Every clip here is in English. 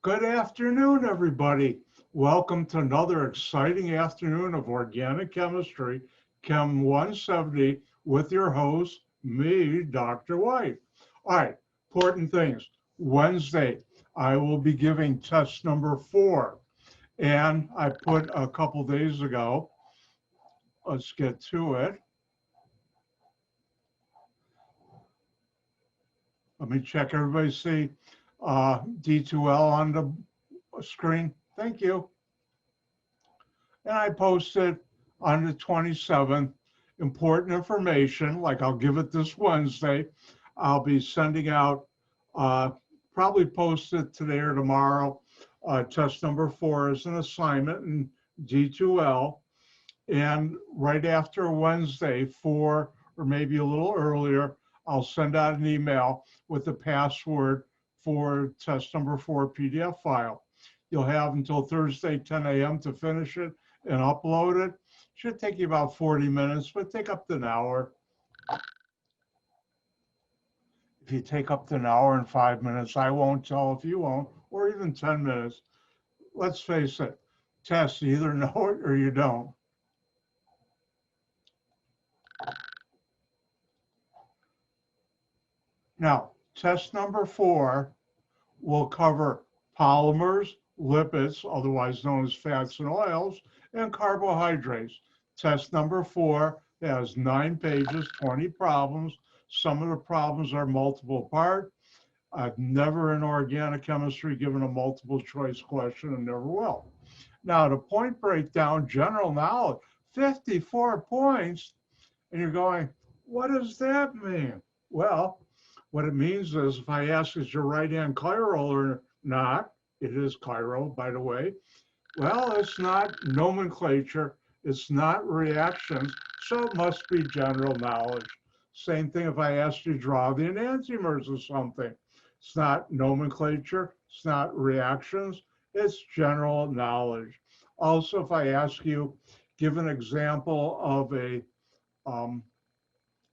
Good afternoon, everybody. Welcome to another exciting afternoon of organic chemistry, Chem 170, with your host, me, Dr. White. All right, important things. Wednesday, I will be giving test number 4. And I put a couple days ago, let's get to it. Let me check everybody see D2L on the screen. Thank you. And I posted on the 27th important information, like I'll give it this Wednesday. I'll be sending out, probably post it today or tomorrow, test number 4 as an assignment in D2L. And right after Wednesday, 4 or maybe a little earlier, I'll send out an email with the password for test number 4 PDF file. You'll have until Thursday, 10 a.m. to finish it and upload it. Should take you about 40 minutes, but take up to an hour. If you take up to an hour and 5 minutes, I won't tell if you won't, or even 10 minutes. Let's face it, test, you either know it or you don't. Now, test number 4 will cover polymers, lipids, otherwise known as fats and oils, and carbohydrates. Test number 4 has 9 pages, 20 problems. Some of the problems are multiple part. I've never in organic chemistry given a multiple choice question and never will. Now, the point breakdown, general knowledge, 54 points. And you're going, what does that mean? Well, what it means is if I ask, is your right hand chiral or not? It is chiral, by the way. Well, it's not nomenclature. It's not reactions. So it must be general knowledge. Same thing if I ask you to draw the enantiomers of something. It's not nomenclature. It's not reactions. It's general knowledge. Also, if I ask you, give an example of a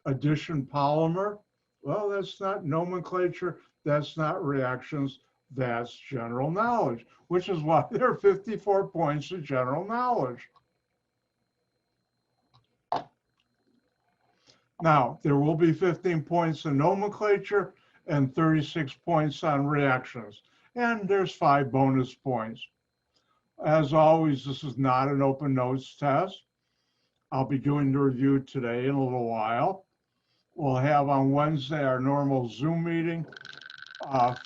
addition polymer, well, that's not nomenclature, that's not reactions, that's general knowledge, which is why there are 54 points of general knowledge. Now, there will be 15 points in nomenclature and 36 points on reactions, and there's 5 bonus points. As always, this is not an open notes test. I'll be doing the review today in a little while. We'll have on Wednesday our normal Zoom meeting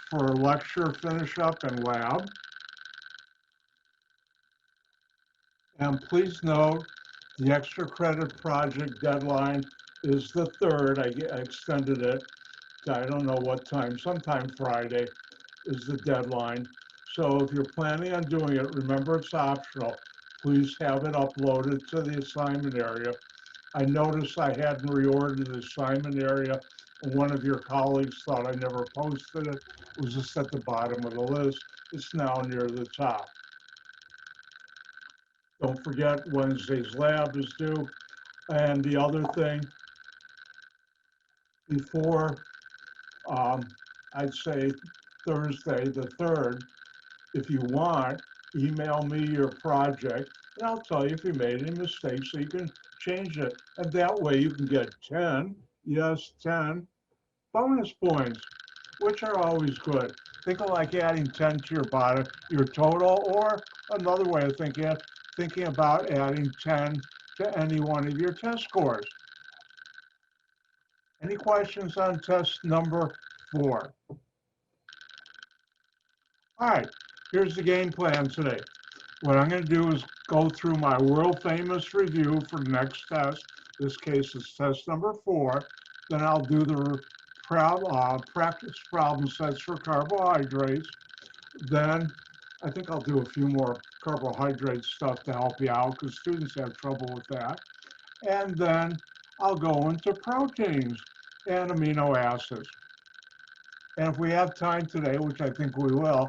for lecture finish up and lab. And please note, the extra credit project deadline is the 3rd. I extended it to, I don't know what time, sometime Friday is the deadline. So if you're planning on doing it, remember it's optional. Please have it uploaded to the assignment area. I noticed I hadn't reordered the assignment area, and one of your colleagues thought I never posted it. It was just at the bottom of the list. It's now near the top. Don't forget Wednesday's lab is due. And the other thing, before, I'd say Thursday the 3rd, if you want, email me your project, and I'll tell you if you made any mistakes so you can change it. And that way you can get 10, yes, 10 bonus points, which are always good. Think of like adding 10 to your total, or another way of thinking about adding 10 to any one of your test scores. Any questions on test number 4? All right, here's the game plan today. What I'm going to do is go through my world famous review for the next test. This case is test number 4. Then I'll do the practice problem sets for carbohydrates. Then I think I'll do a few more carbohydrate stuff to help you out because students have trouble with that. And then I'll go into proteins and amino acids. And if we have time today, which I think we will,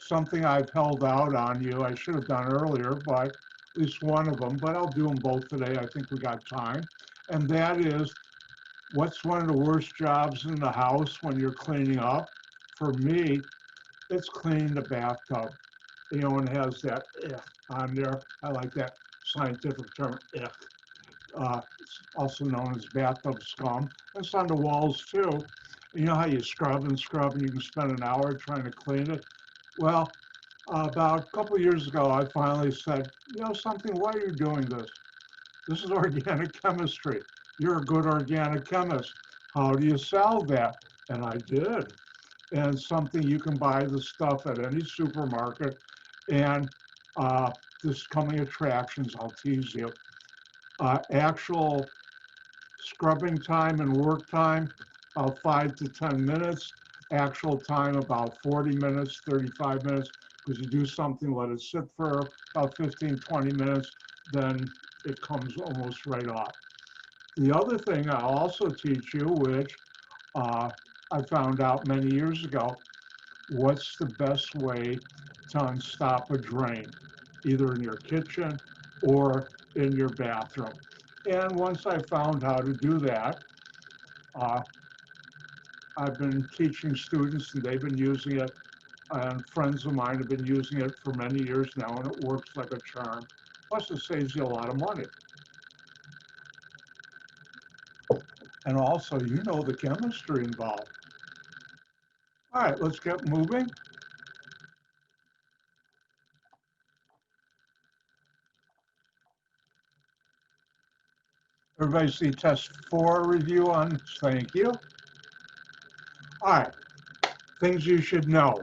something I've held out on you, I should have done earlier, but at least one of them, but I'll do them both today. I think we got time. And that is, what's one of the worst jobs in the house when you're cleaning up? For me, It's cleaning the bathtub. You know, and has that on there. I like that scientific term, it's also known as bathtub scum. It's on the walls too. You know how you scrub and scrub and you can spend an hour trying to clean it? Well, about a couple of years ago, I finally said, you know something, why are you doing this? This is organic chemistry. You're a good organic chemist. How do you solve that? And I did. And something you can buy the stuff at any supermarket. And this coming attractions, I'll tease you. Actual scrubbing time and work time, about 5 to 10 minutes. Actual time, about 40 minutes, 35 minutes. Because you do something, let it sit for about 15, 20 minutes, then it comes almost right off. The other thing I'll also teach you, which I found out many years ago, what's the best way to unstop a drain, either in your kitchen or in your bathroom. And once I found how to do that, I've been teaching students and they've been using it, and friends of mine have been using it for many years now, and it works like a charm. Plus, it saves you a lot of money. And also, you know the chemistry involved. All right, let's get moving. Everybody see test 4 review on, thank you. All right, things you should know.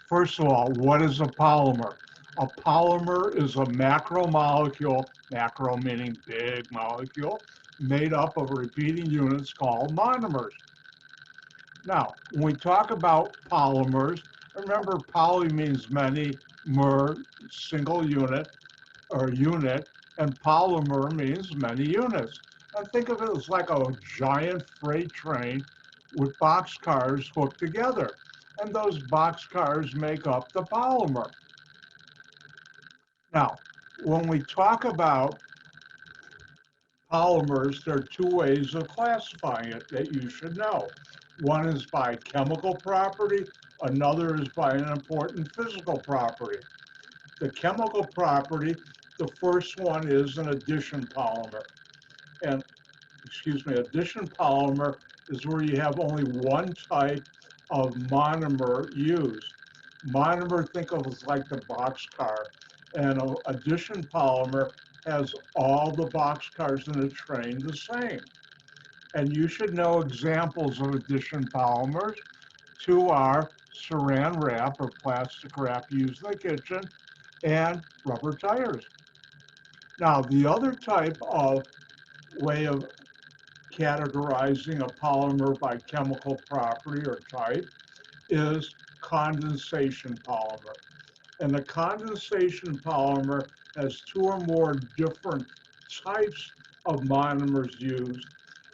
First of all, what is a polymer? A polymer is a macromolecule, macro meaning big molecule, made up of repeating units called monomers. Now, when we talk about polymers, remember poly means many, mer, single unit or unit, and polymer means many units. And think of it as like a giant freight train with boxcars hooked together. And those boxcars make up the polymer. Now, when we talk about polymers, there are two ways of classifying it that you should know. One is by chemical property, another is by an important physical property. The chemical property, the first one is an addition polymer. And, excuse me, addition polymer is where you have only one type of monomer used. Monomer, think of as like the boxcar. And an addition polymer has all the boxcars in a train the same. And you should know examples of addition polymers. Two are saran wrap or plastic wrap used in the kitchen and rubber tires. Now, the other type of way of categorizing a polymer by chemical property or type is condensation polymer. And the condensation polymer has two or more different types of monomers used.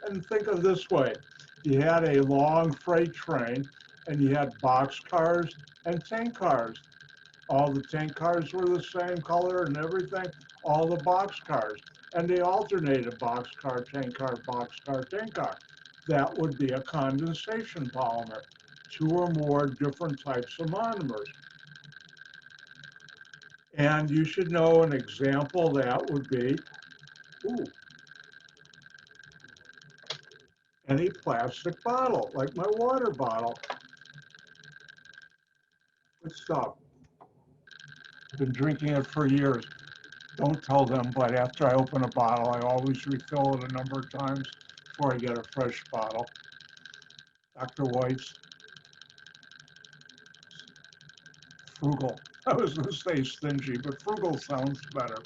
And think of this way, you had a long freight train and you had boxcars and tank cars. All the tank cars were the same color and everything, all the boxcars. And they alternated boxcar, tank car, boxcar, tank car. That would be a condensation polymer, two or more different types of monomers. And you should know an example that would be, any plastic bottle, like my water bottle. Good stuff. I've been drinking it for years. Don't tell them, but after I open a bottle, I always refill it a number of times before I get a fresh bottle. Dr. White's frugal. I was going to say stingy, but frugal sounds better.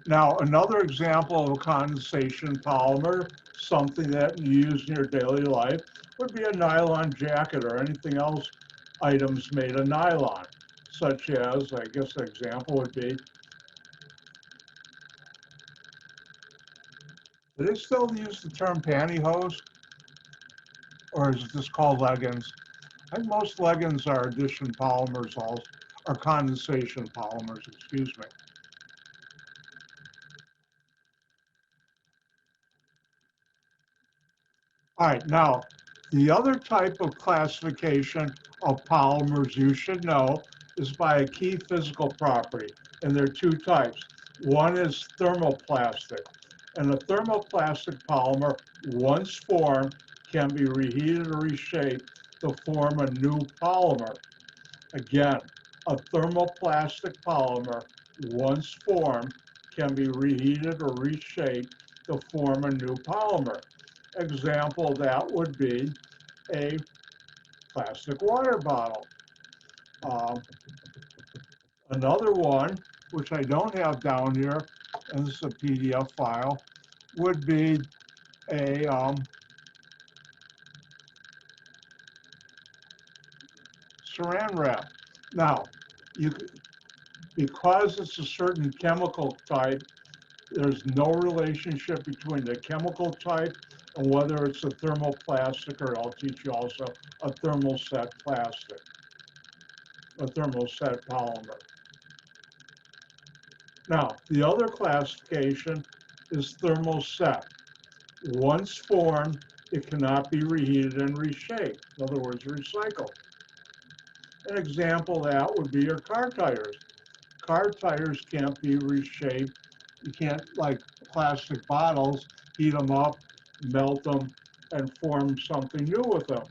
Now, another example of a condensation polymer, something that you use in your daily life, would be a nylon jacket or anything else, items made of nylon, such as, I guess an example would be, do they still use the term pantyhose? Or is this called leggings? I think most leggings are addition polymers, also, or condensation polymers, excuse me. All right, now, The other type of classification of polymers you should know is by a key physical property, and there are two types. One is thermoplastic, and a thermoplastic polymer, once formed, can be reheated or reshaped to form a new polymer. Again, a thermoplastic polymer, once formed, can be reheated or reshaped to form a new polymer. Example of that would be a plastic water bottle. Another one, which I don't have down here, and this is a PDF file, would be a saran wrap. Now, because it's a certain chemical type, there's no relationship between the chemical type and whether it's a thermoplastic, or I'll teach you also a thermoset plastic, a thermoset polymer. Now, the other classification is thermoset. Once formed, it cannot be reheated and reshaped. In other words, recycled. An example of that would be your car tires. Car tires can't be reshaped. You can't, like plastic bottles, heat them up, melt them, and form something new with them.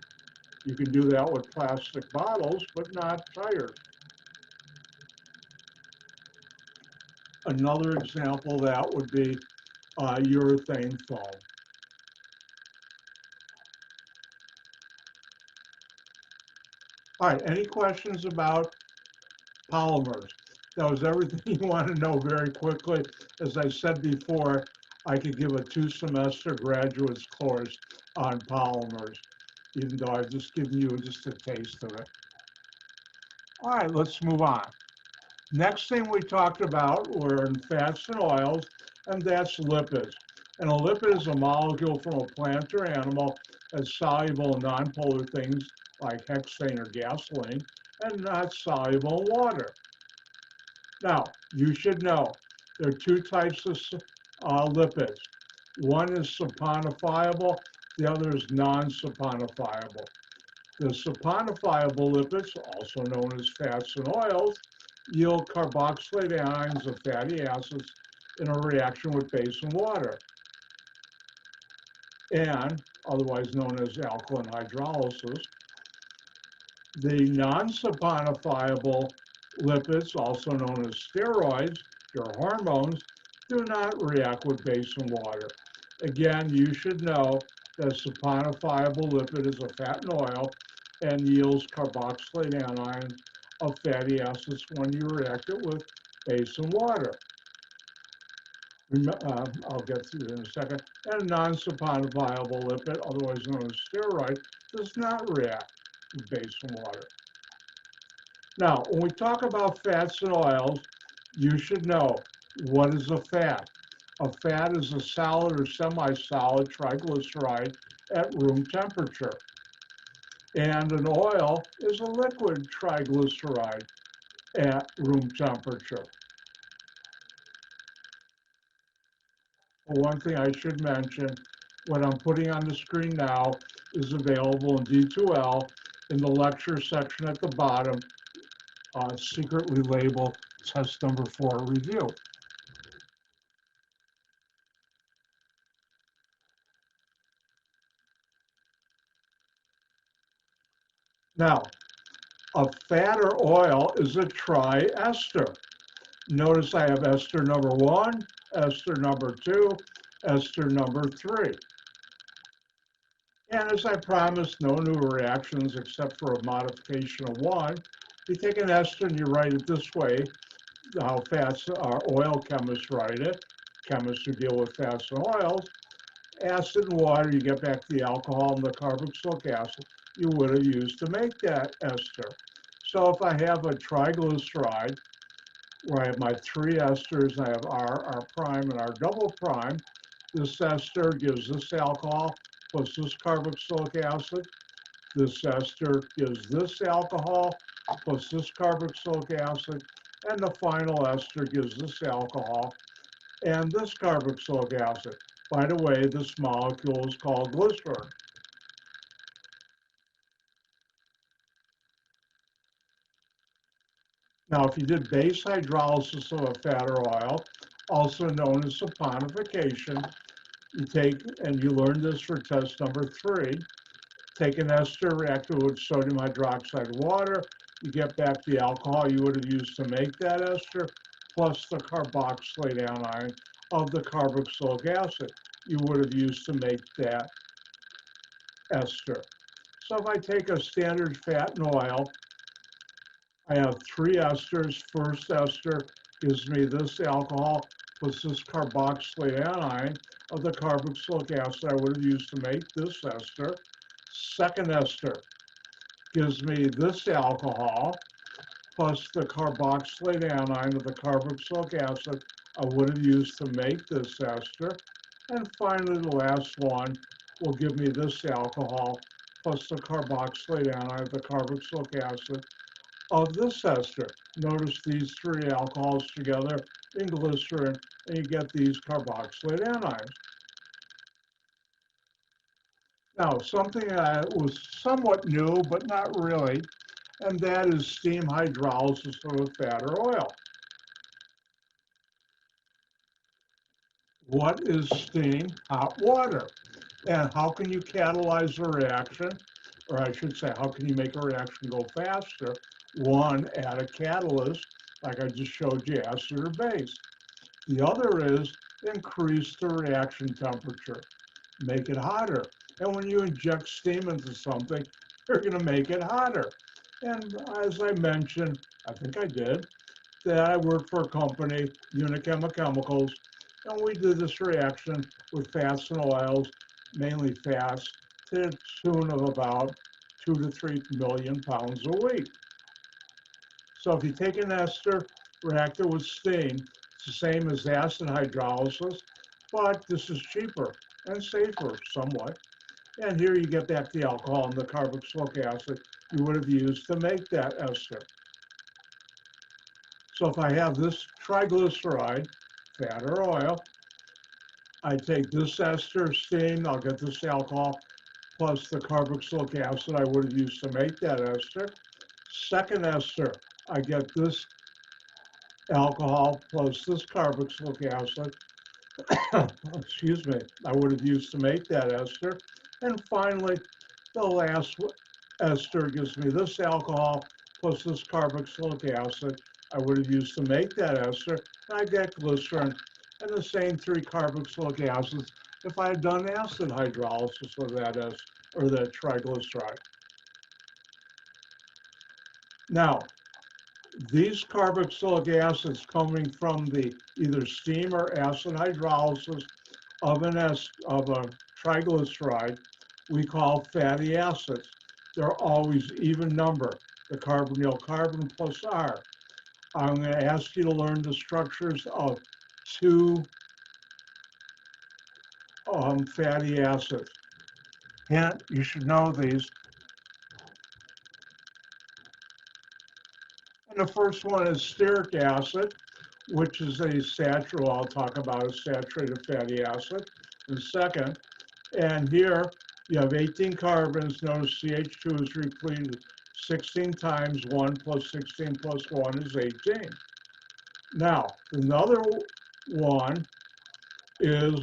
You can do that with plastic bottles, but not tires. Another example of that would be urethane foam. All right, any questions about polymers? That was everything you want to know very quickly. As I said before, I could give a 2-semester graduate's course on polymers, even though I've just given you just a taste of it. All right, let's move on. Next thing we talked about were in fats and oils, and that's lipids. And a lipid is a molecule from a plant or animal that's soluble in nonpolar things like hexane or gasoline, and not soluble in water. Now, you should know there are two types of lipids. One is saponifiable, the other is non-saponifiable. The saponifiable lipids, also known as fats and oils, yield carboxylate ions of fatty acids in a reaction with base and water, and otherwise known as alkaline hydrolysis. The non-saponifiable lipids, also known as steroids, your hormones, do not react with base and water. Again, you should know that a saponifiable lipid is a fat and oil and yields carboxylate anions of fatty acids when you react it with base and water. I'll get to it in a second. And a non-saponifiable lipid, otherwise known as steroid, does not react with base and water. Now, when we talk about fats and oils, you should know, what is a fat? A fat is a solid or semi-solid triglyceride at room temperature. And an oil is a liquid triglyceride at room temperature. One thing I should mention, what I'm putting on the screen now is available in D2L in the lecture section at the bottom, secretly labeled test number 4 review. Now, a fat or oil is a triester. Notice I have ester number 1, ester number 2, ester number 3. And as I promised, no new reactions except for a modification of 1. You take an ester and you write it this way, how fats or oil chemists write it, chemists who deal with fats and oils. Acid and water, you get back the alcohol and the carboxylic acid you would have used to make that ester. So if I have a triglyceride, where I have my 3 esters, and I have R prime, and R double prime, this ester gives this alcohol plus this carboxylic acid. This ester gives this alcohol plus this carboxylic acid, and the final ester gives this alcohol and this carboxylic acid. By the way, this molecule is called glycerin. Now, if you did base hydrolysis of a fat or oil, also known as saponification, you take, and you learned this for test number 3, take an ester, react it with sodium hydroxide water, you get back the alcohol you would have used to make that ester, plus the carboxylate anion of the carboxylic acid you would have used to make that ester. So if I take a standard fat and oil, I have 3 esters. First ester gives me this alcohol plus this carboxylate anion of the carboxylic acid I would have used to make this ester. Second ester gives me this alcohol plus the carboxylate anion of the carboxylic acid I would have used to make this ester. And finally, the last one will give me this alcohol plus the carboxylate anion of the carboxylic acid of this ester. Notice these 3 alcohols together in glycerin, and you get these carboxylate anions. Now, something that was somewhat new, but not really, and that is steam hydrolysis of a fat or oil. What is steam? Hot water. And how can you catalyze a reaction? Or I should say, how can you make a reaction go faster? One, add a catalyst, like I just showed you, acid or base. The other is increase the reaction temperature, make it hotter. And when you inject steam into something, you're going to make it hotter. And as I mentioned, I think I did, that I worked for a company, Unichem Chemicals, and we did this reaction with fats and oils, mainly fats, to the tune of about 2 to 3 million pounds a week. So if you take an ester, react it with steam, it's the same as acid hydrolysis, but this is cheaper and safer somewhat. And here you get back the alcohol and the carboxylic acid you would have used to make that ester. So if I have this triglyceride, fat or oil, I take this ester, steam, I'll get this alcohol plus the carboxylic acid I would have used to make that ester. Second ester, I get this alcohol plus this carboxylic acid, excuse me, I would have used to make that ester. And finally, the last ester gives me this alcohol plus this carboxylic acid I would have used to make that ester. And I get glycerin and the same 3 carboxylic acids if I had done acid hydrolysis of that ester or that triglyceride. Now, these carboxylic acids coming from the either steam or acid hydrolysis of a triglyceride we call fatty acids. They're always even number, the carbonyl carbon plus R. I'm going to ask you to learn the structures of 2 fatty acids. And you should know these. And the first one is stearic acid, which is a saturated, I'll talk about a saturated fatty acid. The second, and here you have 18 carbons. Notice CH2 is repleted 16 times. 1 plus 16 plus 1 is 18. Now, another one is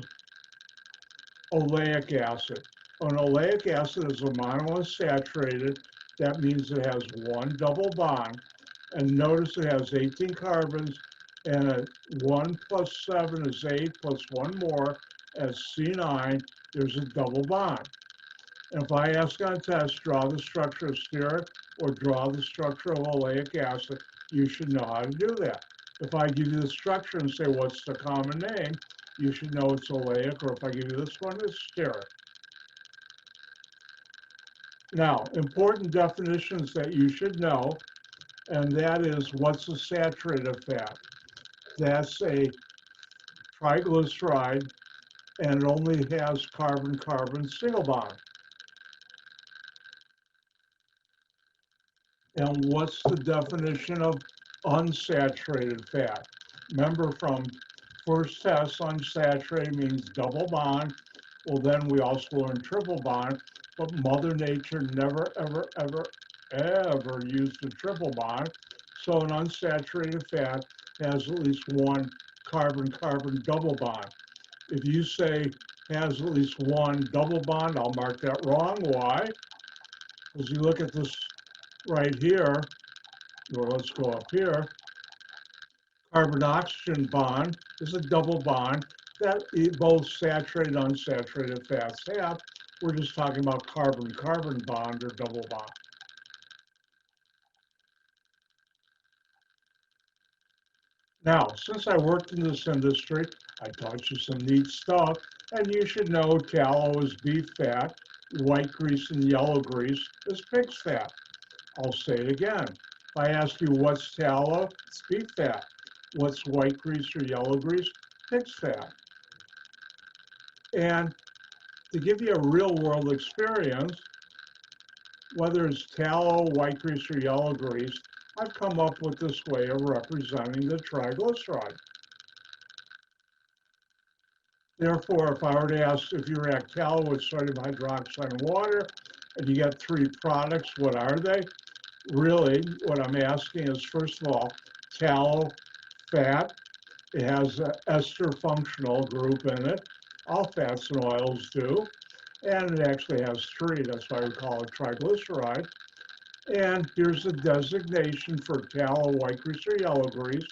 oleic acid. An oleic acid is a monounsaturated. That means it has 1 double bond. And notice it has 18 carbons, and 1 plus 7 is 8, plus 1 more as C9, there's a double bond. And if I ask on test, draw the structure of stearic or draw the structure of oleic acid, you should know how to do that. If I give you the structure and say, what's the common name, you should know it's oleic, or if I give you this one, it's stearic. Now, important definitions that you should know, and that is, what's a saturated fat? That's a triglyceride, and it only has carbon-carbon single bond. And what's the definition of unsaturated fat? Remember from first test, unsaturated means double bond. Well, then we also learned triple bond, but Mother Nature never, ever, ever, ever used a triple bond. So an unsaturated fat has at least one carbon-carbon double bond. If you say has at least one double bond, I'll mark that wrong. Why? As you look at this right here, or let's go up here, carbon-oxygen bond is a double bond that both saturated and unsaturated fats have. We're just talking about carbon-carbon bond or double bond. Now, since I worked in this industry, I taught you some neat stuff, and you should know tallow is beef fat, white grease and yellow grease is pig's fat. I'll say it again. If I ask you what's tallow, it's beef fat. What's white grease or yellow grease? Pig's fat. And to give you a real world experience, whether it's tallow, white grease, or yellow grease, I've come up with this way of representing the triglyceride. Therefore, if I were to ask if you react tallow with sodium hydroxide and water, and you get three products, what are they? Really, what I'm asking is, first of all, tallow, fat. It has an ester functional group in it. All fats and oils do. And it actually has three. That's why we call it triglyceride. And here's the designation for tallow, white grease, or yellow grease.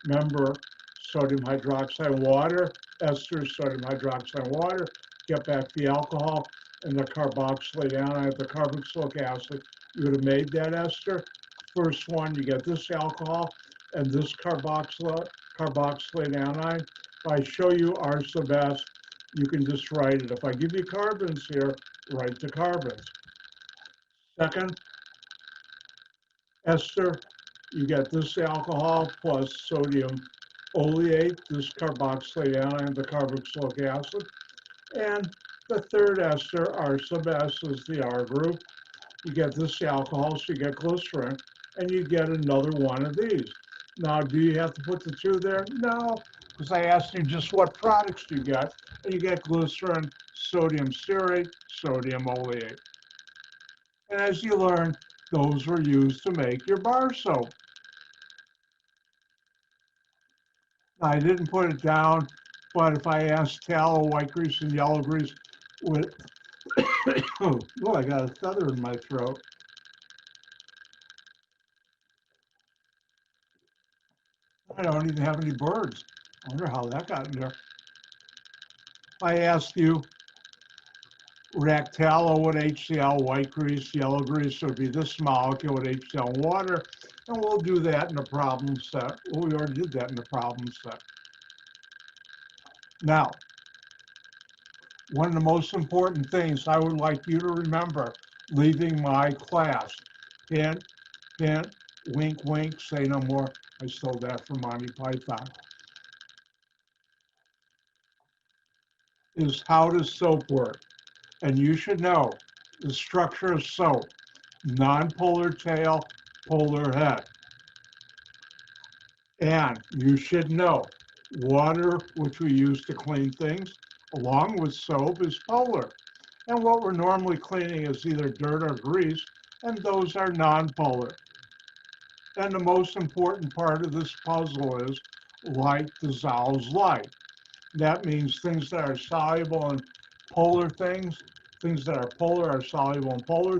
Remember, sodium hydroxide and water, ester, sodium hydroxide and water, get back the alcohol and the carboxylate anion, the carboxylic acid. You would have made that ester. First one, you get this alcohol and this carboxylate anion. If I show you R sub S, you can just write it. If I give you carbons here, write the carbons. Second, ester, you get this alcohol plus sodium oleate, this carboxylate anion, the carboxylic acid. And the third ester, R sub S, is the R group. You get this alcohol, so you get glycerin, and you get another one of these. Now, do you have to put the two there? No, because I asked you just what products do you get, and you get glycerin, sodium stearate, sodium oleate. And as you learn, those were used to make your bar soap. Now, I didn't put it down, but if I asked tallow, white grease, and yellow grease, with oh, I got a feather in my throat. I don't even have any birds. I wonder how that got in there. If I ask you, react tallow with HCl, white grease, yellow grease, so it'd be this molecule with HCl and water, and we'll do that in the problem set. Well, we already did that in the problem set. Now, one of the most important things I would like you to remember leaving my class, hint, hint, wink, wink, say no more. I stole that from Monty Python. Is how does soap work? And you should know the structure of soap: non-polar tail, polar head. And you should know water, which we use to clean things, along with soap, is polar. And what we're normally cleaning is either dirt or grease, and those are non-polar. And the most important part of this puzzle is light dissolves light. That means things that are soluble in polar things that are polar are soluble in polar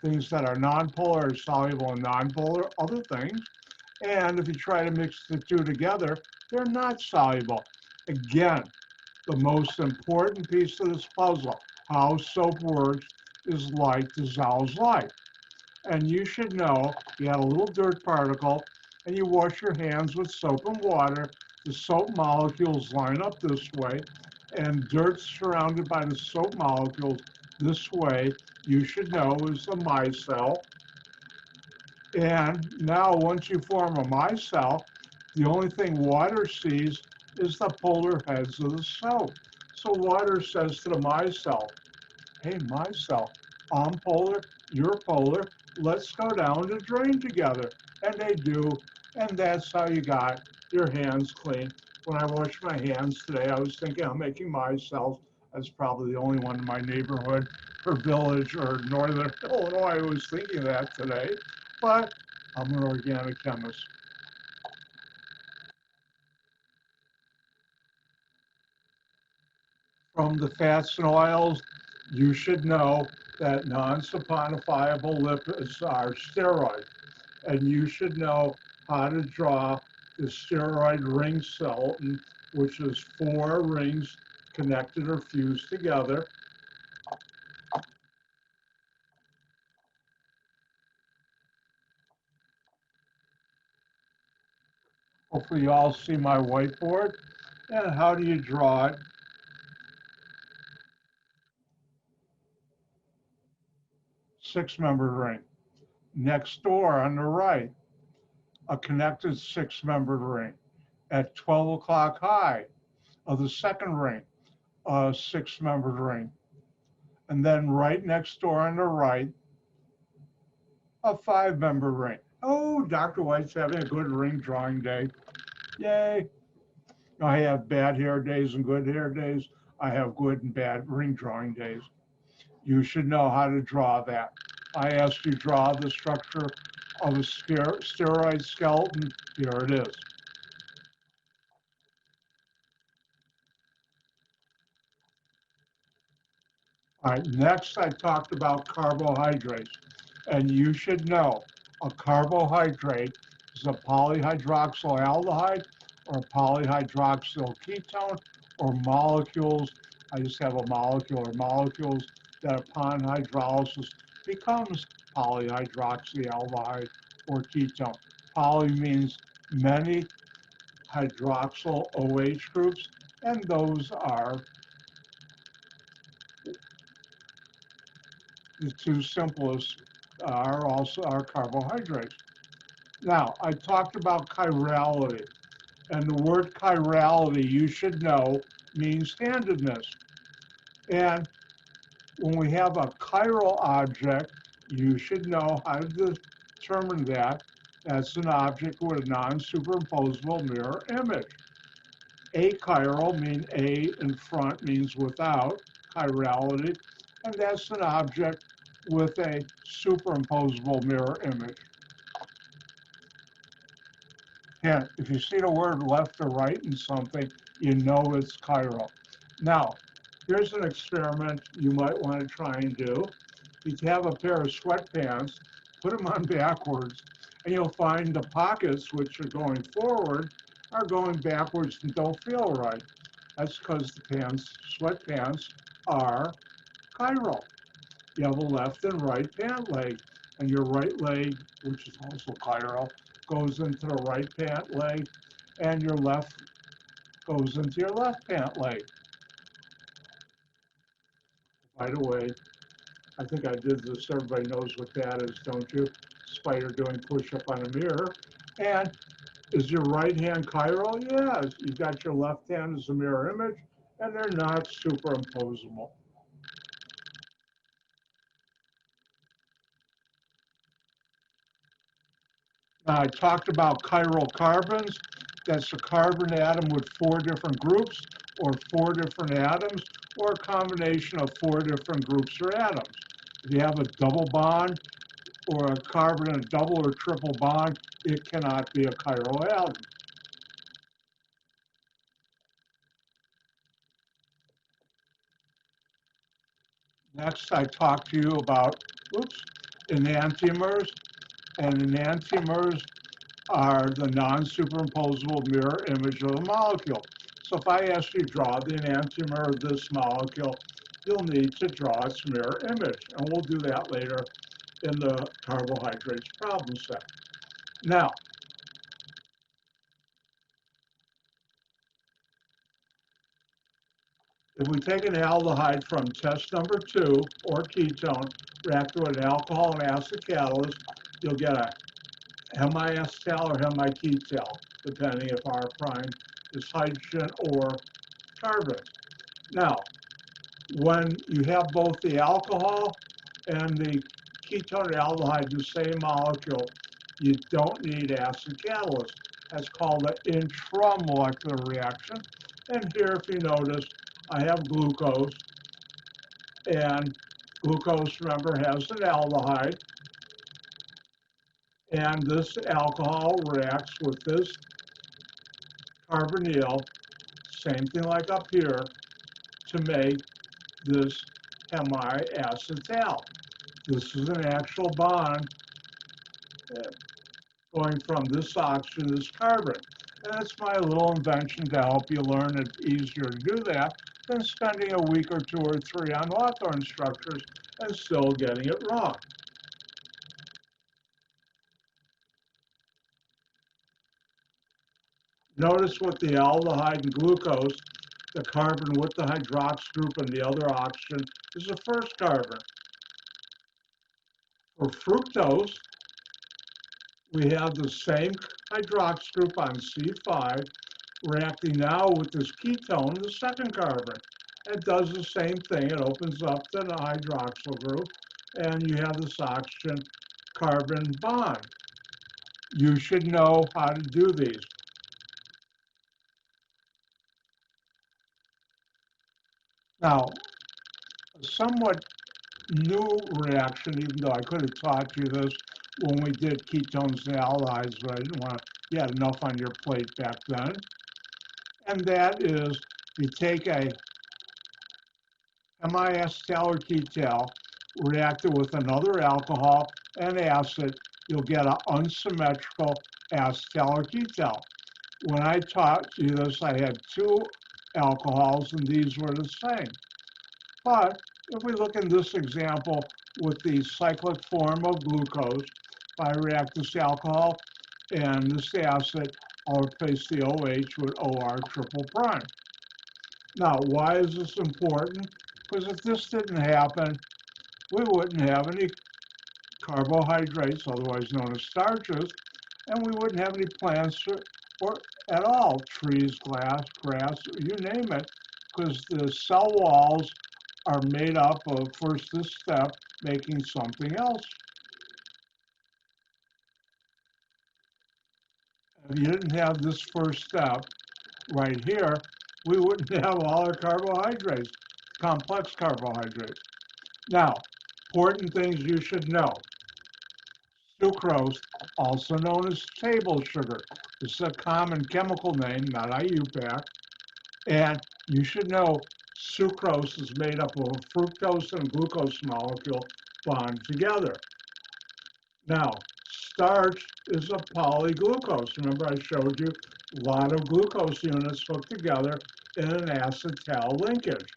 things that are non-polar are soluble in non-polar other things. And if you try to mix the two together, they're not soluble. Again, the most important piece of this puzzle, how soap works, is light dissolves light. And you should know, you had a little dirt particle, and you wash your hands with soap and water, the soap molecules line up this way, and dirt surrounded by the soap molecules this way, you should know is the micelle. And now once you form a micelle, the only thing water sees is the polar heads of the soap. So water says to the micelle, hey, micelle, I'm polar, you're polar, let's go down the drain together. And they do, and that's how you got your hands clean. When I washed my hands today, I was thinking I'm making myself, as probably the only one in my neighborhood or village or northern Illinois who was thinking that today. But I'm an organic chemist. From the fats and oils, you should know that non-saponifiable lipids are steroid, and you should know how to draw the steroid ring skeleton, which is 4 rings connected or fused together. Hopefully you all see my whiteboard. And how do you draw it? Six-membered ring. Next door on the right, a connected 6-membered ring. At 12 o'clock high of the second ring, a 6-membered ring. And then right next door on the right, a 5-membered ring. Oh, Dr. White's having a good ring drawing day. Yay. I have bad hair days and good hair days. I have good and bad ring drawing days. You should know how to draw that. I asked you to draw the structure of a steroid skeleton. Here it is. All right, next I talked about carbohydrates. And you should know a carbohydrate is a polyhydroxyaldehyde or a polyhydroxyl ketone or molecules. I just have a molecule or molecules that upon hydrolysis becomes polyhydroxyaldehyde or ketone. Poly means many, hydroxyl OH groups, and those are the 2 simplest are also our carbohydrates. Now, I talked about chirality, and the word chirality, you should know, means handedness. And when we have a chiral object, you should know how to determine that. That's an object with a non-superimposable mirror image. Achiral, mean A in front means without chirality, and that's an object with a superimposable mirror image. And if you see the word left or right in something, you know it's chiral. Now, here's an experiment you might want to try and do. If you have a pair of sweatpants, put them on backwards, and you'll find the pockets, which are going forward, are going backwards and don't feel right. That's because the sweatpants are chiral. You have a left and right pant leg, and your right leg, which is also chiral, goes into the right pant leg, and your left goes into your left pant leg. By the way, I think I did this, everybody knows what that is, don't you? Spider doing push-up on a mirror. And is your right hand chiral? Yes, you got your left hand as a mirror image, and they're not superimposable. Now, I talked about chiral carbons. That's a carbon atom with 4 different groups, or 4 different atoms, or a combination of 4 different groups or atoms. If you have a double bond, or a carbon and a double or triple bond, it cannot be a chiral atom. Next, I talked to you about, enantiomers, and enantiomers are the non-superimposable mirror image of a molecule. So if I ask you to draw the enantiomer of this molecule, you'll need to draw its mirror image, and we'll do that later in the carbohydrates problem set. Now, if we take an aldehyde from test number 2, or ketone, react with an alcohol and acid catalyst, you'll get a hemi-acetal or hemi-ketal, depending if R prime is hydrogen or carbon. Now, when you have both the alcohol and the ketone aldehyde in the same molecule, you don't need acid catalyst. That's called an intramolecular reaction. And here, if you notice, I have glucose, and glucose, remember, has an aldehyde. And this alcohol reacts with this carbonyl, same thing like up here, to make this hemiacetal. This is an actual bond going from this oxygen to this carbon. And that's my little invention to help you learn it easier to do that than spending a week or 2 or 3 on Hawthorne structures and still getting it wrong. Notice with the aldehyde and glucose, the carbon with the hydroxy group and the other oxygen is the first carbon. For fructose, we have the same hydroxy group on C5 reacting now with this ketone, the second carbon. It does the same thing. It opens up to the hydroxyl group, and you have this oxygen carbon bond. You should know how to do these. Now, a somewhat new reaction, even though I could have taught you this when we did ketones and aldehydes, but I didn't want to, you had enough on your plate back then. And that is, you take a hemiacetal or ketal, react it with another alcohol and acid, you'll get an unsymmetrical acetal or ketal. When I taught you this, I had 2 alcohols and these were the same. But if we look in this example with the cyclic form of glucose, if I react this alcohol and this acid, I'll replace the OH with OR triple prime. Now, why is this important? Because if this didn't happen, we wouldn't have any carbohydrates, otherwise known as starches, and we wouldn't have any plants or at all, trees, grass, you name it, because the cell walls are made up of first this step, making something else. If you didn't have this first step right here, we wouldn't have all our carbohydrates, complex carbohydrates. Now, important things you should know. Sucrose, also known as table sugar. This is a common chemical name, not IUPAC. And you should know sucrose is made up of a fructose and glucose molecule bond together. Now, starch is a polyglucose. Remember I showed you a lot of glucose units hooked together in an acetal linkage.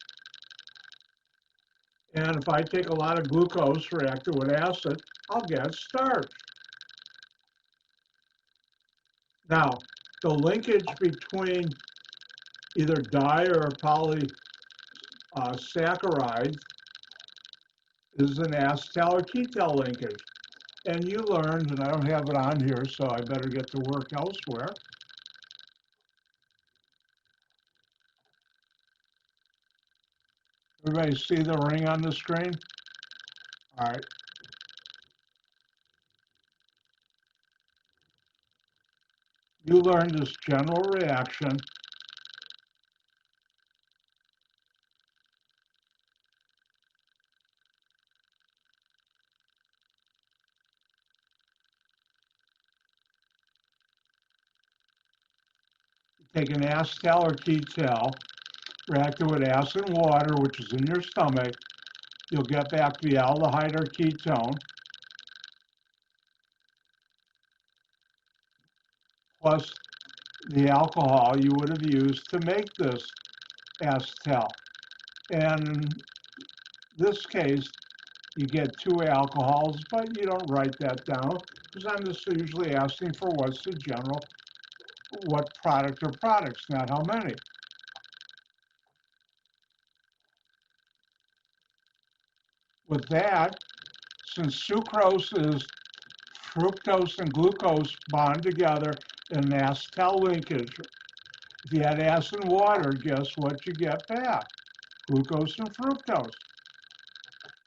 And if I take a lot of glucose, react it with acid, I'll get starch. Now, the linkage between either di or polysaccharide is an acetal or ketal linkage. And you learned, and I don't have it on here, so I better get to work elsewhere. Everybody see the ring on the screen? All right. You learned this general reaction. Take an acetal or ketal, react it with acid and water, which is in your stomach. You'll get back the aldehyde or ketone, plus the alcohol you would have used to make this acetal. And in this case, you get 2 alcohols, but you don't write that down because I'm just usually asking for what's the general, what product or products, not how many. With that, since sucrose is fructose and glucose bond together in an acetal linkage, if you had acid and water, guess what you get back? Glucose and fructose.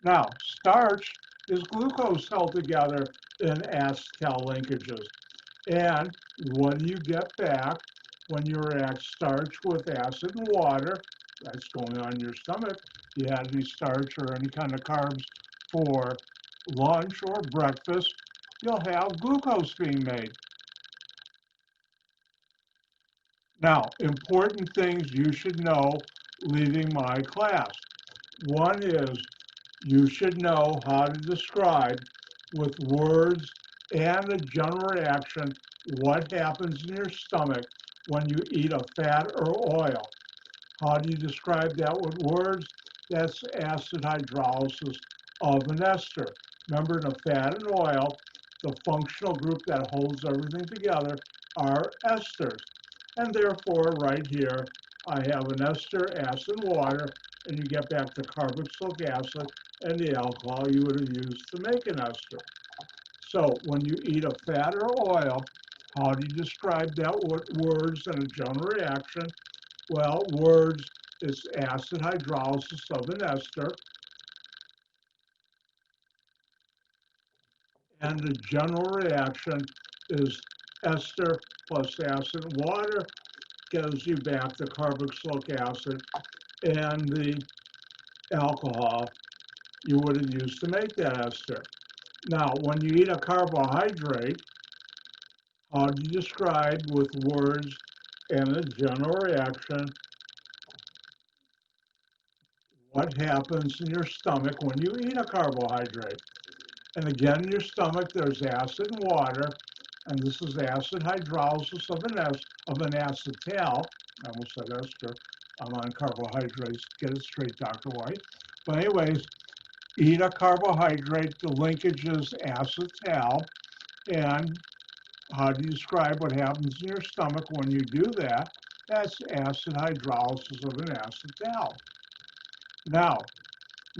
Now, starch is glucose held together in acetal linkages. And what do you get back when you react starch with acid and water? That's going on in your stomach. You had any starch or any kind of carbs for lunch or breakfast. you'll have glucose being made. Now, important things you should know leaving my class. One is you should know how to describe with words and a general reaction what happens in your stomach when you eat a fat or oil. How do you describe that with words? That's acid hydrolysis of an ester. Remember, in a fat and oil, the functional group that holds everything together are esters. And therefore, right here, I have an ester, acid, and water, and you get back the carboxylic acid and the alcohol you would have used to make an ester. So when you eat a fat or oil, how do you describe that with words and a general reaction? Well, words is acid hydrolysis of an ester, and the general reaction is ester plus acid and water gives you back the carboxylic acid and the alcohol you would have used to make that ester. Now, when you eat a carbohydrate, how do you describe with words and a general reaction what happens in your stomach when you eat a carbohydrate? And again, in your stomach, there's acid and water, and this is acid hydrolysis of an acetal. I almost said ester. I'm on carbohydrates. Get it straight, Dr. White. But anyways, eat a carbohydrate. The linkage is acetal. And how do you describe what happens in your stomach when you do that? That's acid hydrolysis of an acetal. Now,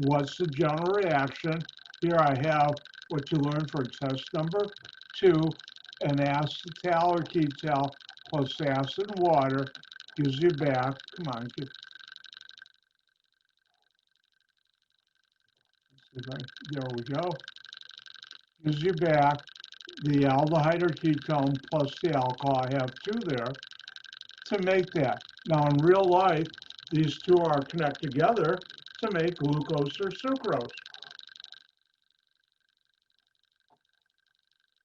what's the general reaction? Here I have what you learned for test number 2, an acetal or ketal plus acid and water gives you back, come on, there we go, gives you back the aldehyde or ketone plus the alcohol. I have 2 there to make that. Now in real life, these 2 are connected together to make glucose or sucrose.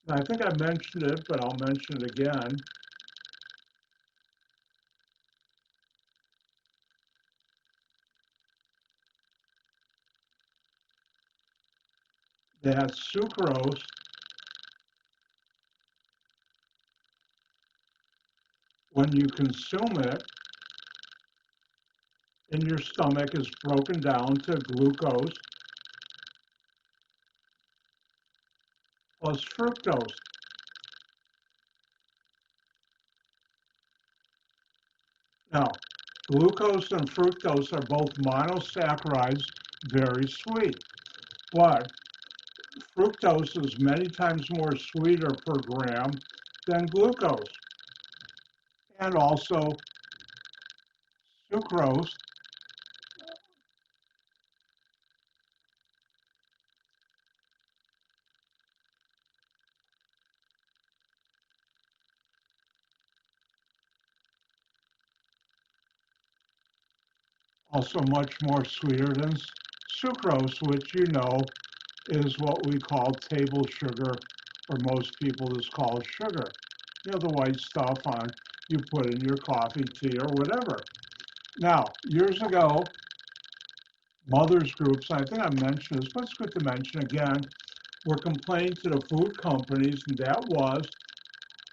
Now, I think I mentioned it, but I'll mention it again. That sucrose when you consume it in your stomach is broken down to glucose plus fructose. Now, glucose and fructose are both monosaccharides, very sweet, but fructose is many times more sweeter per gram than glucose. And also sucrose also much more sweeter than sucrose, which you know is what we call table sugar, or most people just call sugar. You know, the white stuff on you put in your coffee, tea, or whatever. Now, years ago, mothers groups, I think I mentioned this, but it's good to mention again, were complaining to the food companies, and that was,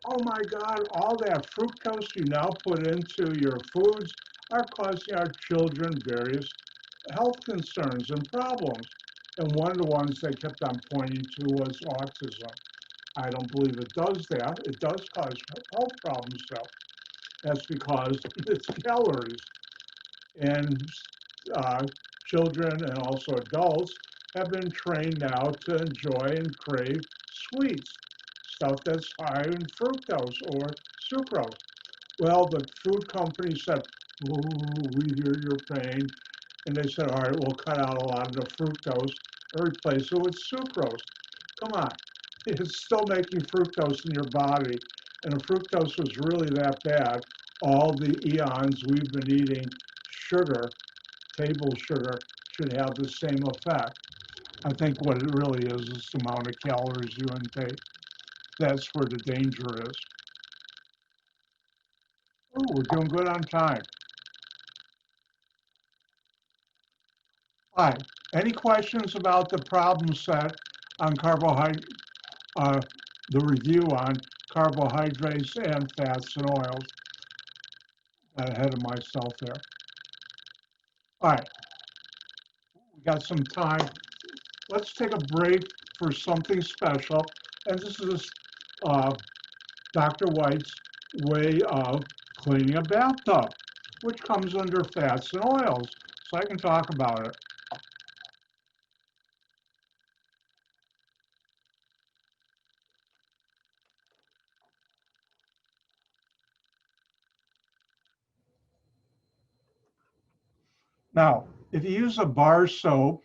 oh my God, all that fructose you now put into your foods are causing our children various health concerns and problems. And one of the ones they kept on pointing to was autism. I don't believe it does that. It does cause health problems, though. That's because it's calories. And children and also adults have been trained now to enjoy and crave sweets, stuff that's high in fructose or sucrose. Well, the food company said, oh, we hear your pain. And they said, all right, we'll cut out a lot of the fructose and replace it with sucrose. Come on, it's still making fructose in your body. And if fructose was really that bad, all the eons we've been eating sugar, table sugar, should have the same effect. I think what it really is the amount of calories you intake. That's where the danger is. Oh, we're doing good on time. All right. Any questions about the problem set on the review on carbohydrates and fats and oils? Got ahead of myself there. All right. We got some time. Let's take a break for something special. And this is Dr. White's way of cleaning a bathtub, which comes under fats and oils. So I can talk about it. Now, if you use a bar soap,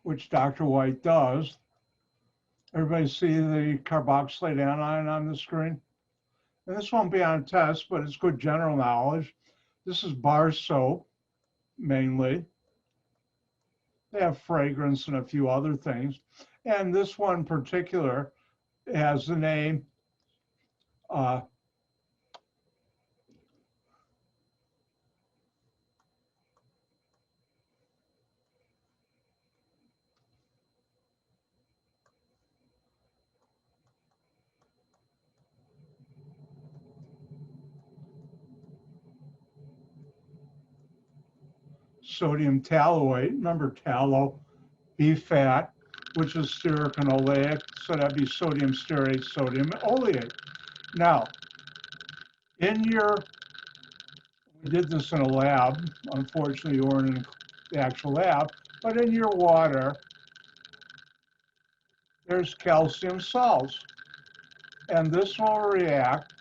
which Dr. White does, everybody see the carboxylate anion on the screen? And this won't be on a test, but it's good general knowledge. This is bar soap, mainly. They have fragrance and a few other things. And this one in particular has the name sodium tallowate. Remember tallow, beef fat, which is stearic and oleic. So that'd be sodium stearate, sodium oleate. Now, we did this in a lab. Unfortunately, you weren't in the actual lab, but in your water, there's calcium salts. And this will react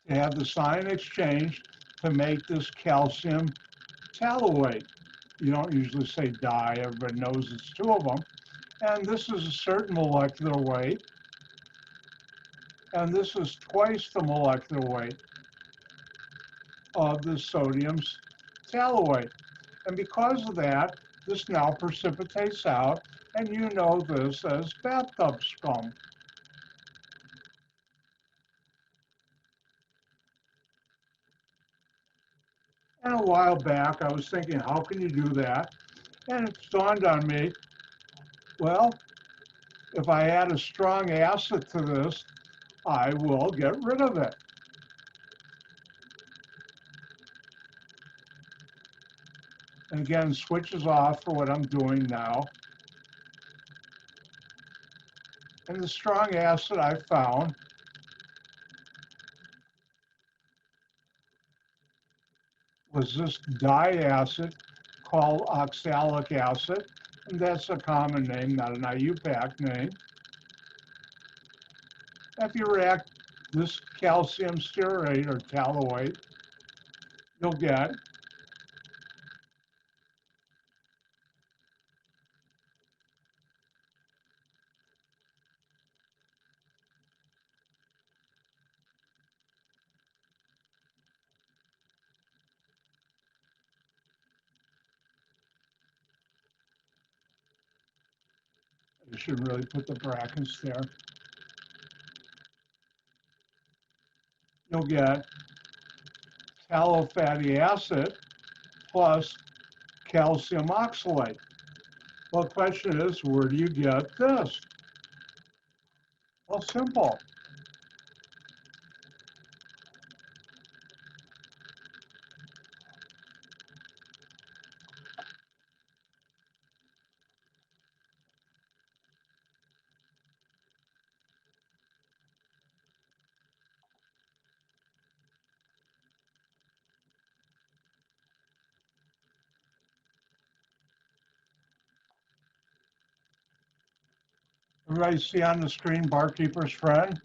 to have the sign exchange to make this calcium tallowate. You don't usually say di, everybody knows it's two of them. And this is a certain molecular weight. And this is twice the molecular weight of the sodium tallowate. And because of that, this now precipitates out, and you know this as bathtub scum. And a while back, I was thinking, how can you do that? And it dawned on me, well, if I add a strong acid to this, I will get rid of it. And again, switches off for what I'm doing now. And the strong acid I found was this diacid called oxalic acid. And that's a common name, not an IUPAC name. If you react this calcium stearate or tallowate, you'll get you should really put the brackets there. You'll get tallow fatty acid plus calcium oxalate. Well, the question is, where do you get this? Well, simple. Everybody see on the screen Barkeeper's Friend?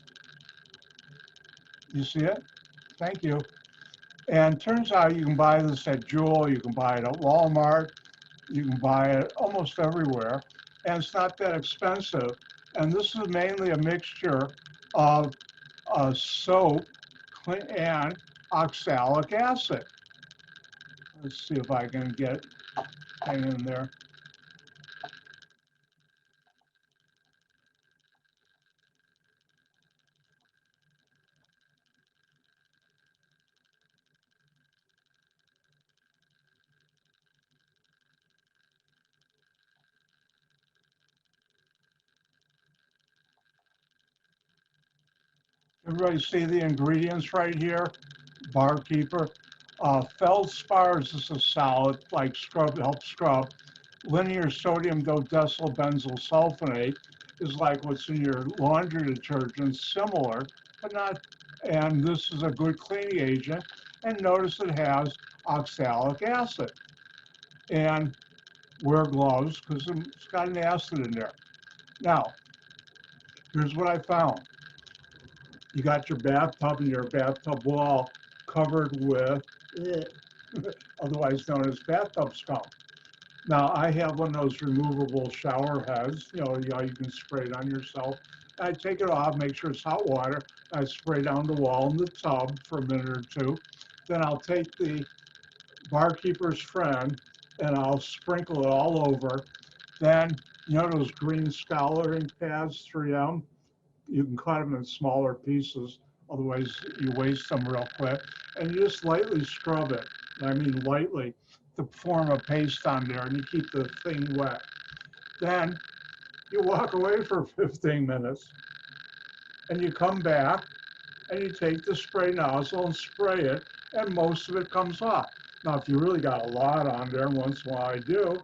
You see it? Thank you. And turns out you can buy this at Jewel, you can buy it at Walmart, you can buy it almost everywhere, and it's not that expensive. And this is mainly a mixture of soap and oxalic acid. Let's see if I can get hang in there. Everybody see the ingredients right here? Barkeeper. Feldspars is a solid, like scrub, help scrub. Linear sodium dodecyl benzyl sulfonate is like what's in your laundry detergent, similar, but not, and this is a good cleaning agent. And notice it has oxalic acid. And wear gloves because it's got an acid in there. Now, here's what I found. You got your bathtub and your bathtub wall covered with, otherwise known as bathtub scum. Now, I have one of those removable shower heads, you can spray it on yourself. I take it off, make sure it's hot water. I spray down the wall in the tub for a minute or two. Then I'll take the Barkeeper's Friend and I'll sprinkle it all over. Then, those green scouring pads, 3M? You can cut them in smaller pieces, otherwise you waste them real quick. And you just lightly scrub it, I mean lightly, to form a paste on there, and you keep the thing wet. Then you walk away for 15 minutes, and you come back, and you take the spray nozzle and spray it, and most of it comes off. Now, if you really got a lot on there, and once in a while I do,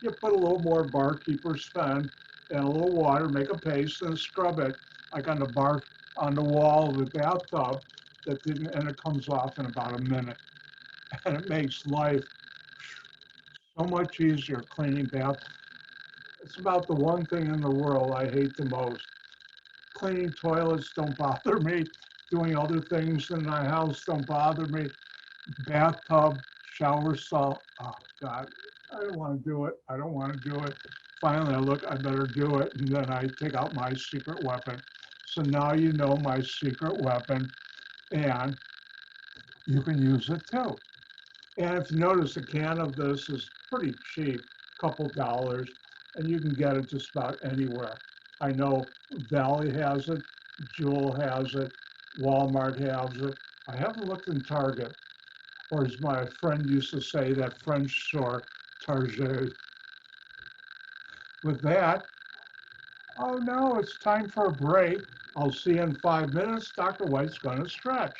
you put a little more Barkeeper's Friend and a little water, make a paste, and scrub it like on the wall of the bathtub, and it comes off in about a minute. And it makes life so much easier cleaning bath. It's about the one thing in the world I hate the most. Cleaning toilets don't bother me. Doing other things in my house don't bother me. Bathtub, shower salt, oh God, I don't want to do it. I don't want to do it. Finally, I better do it. And then I take out my secret weapon. So now you know my secret weapon, and you can use it too. And if you notice, a can of this is pretty cheap, a couple dollars, and you can get it just about anywhere. I know Valley has it, Jewel has it, Walmart has it. I haven't looked in Target, or as my friend used to say, that French store, Target. With that, oh no, it's time for a break. I'll see you in 5 minutes. Dr. White's going to stretch.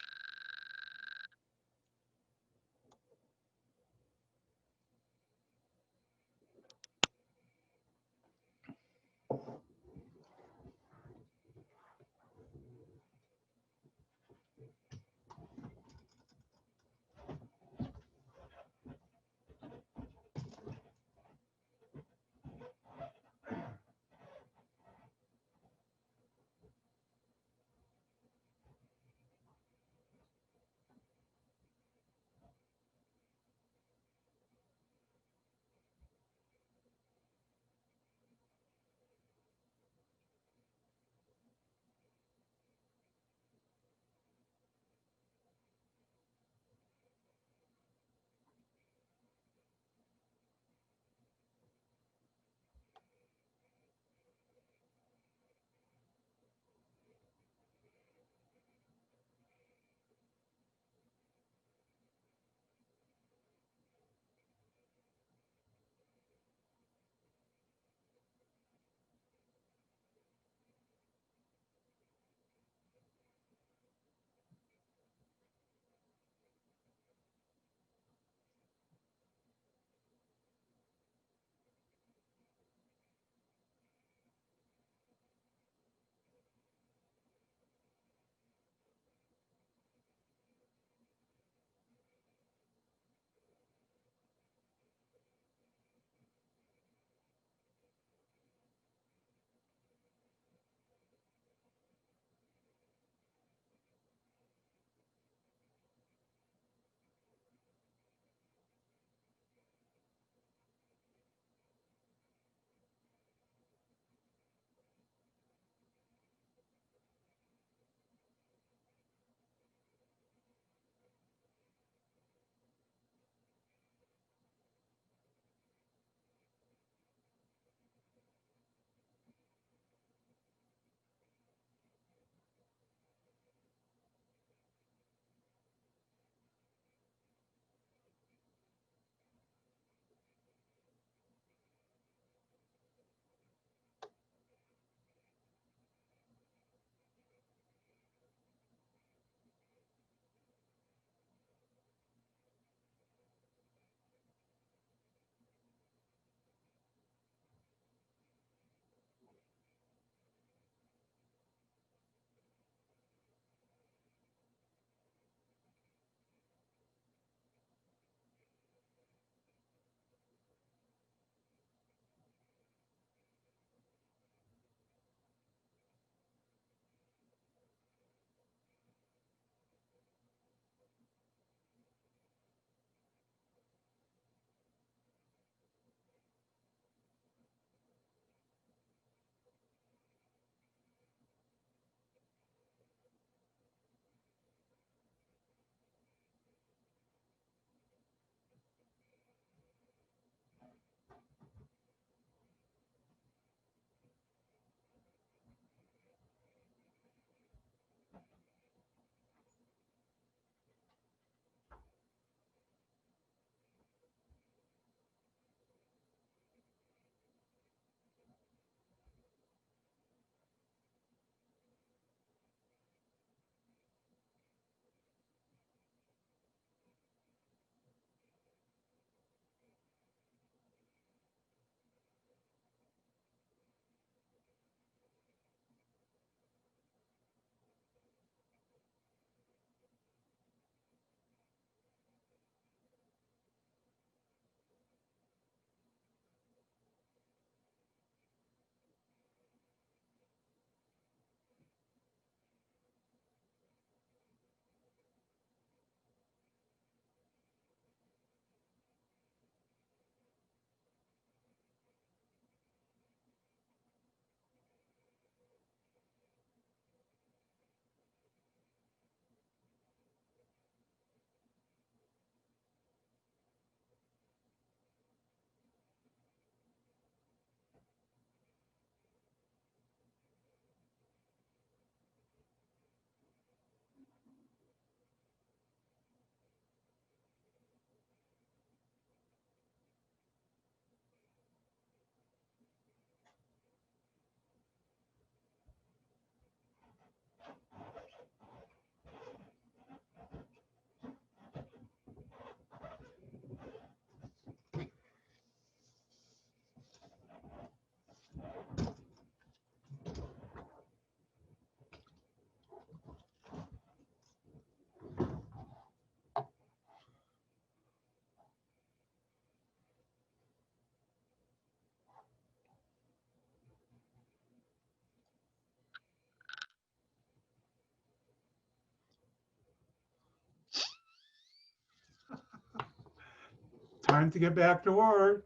Time to get back to work.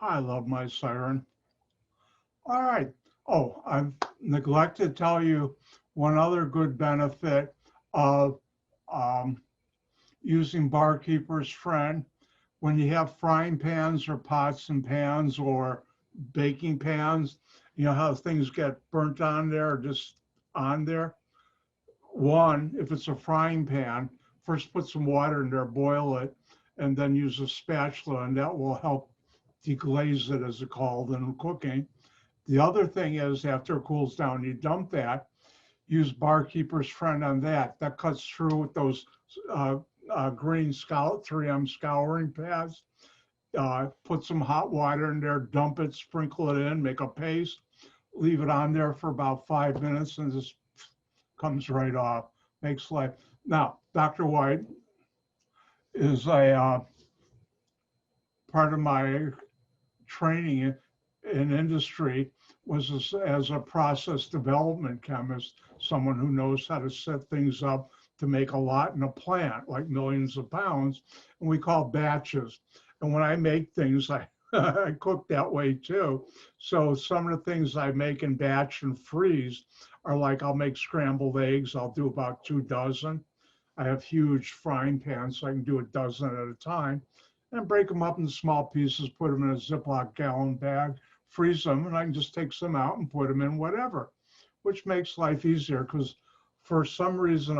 I love my siren. All right. Oh, I've neglected to tell you one other good benefit of using Barkeeper's Friend. When you have frying pans or pots and pans or baking pans, you know how things get burnt on there or just on there? One, if it's a frying pan, first put some water in there, boil it, and then use a spatula, and that will help deglaze it, as it's called, in cooking. The other thing is, after it cools down, you dump that, use Barkeeper's Friend on that. That cuts through with those green 3M scouring pads. Put some hot water in there, dump it, sprinkle it in, make a paste, leave it on there for about 5 minutes, and just comes right off. Makes life. Now, Dr. White is a part of my training in industry was as a process development chemist, someone who knows how to set things up to make a lot in a plant, like millions of pounds, and we call batches. And when I make things, I cook that way too. So some of the things I make in batch and freeze are like, I'll make scrambled eggs. I'll do about 2 dozen. I have huge frying pans, so I can do a dozen at a time, and break them up into small pieces, put them in a Ziploc gallon bag, freeze them, and I can just take some out and put them in whatever, which makes life easier because for some reason,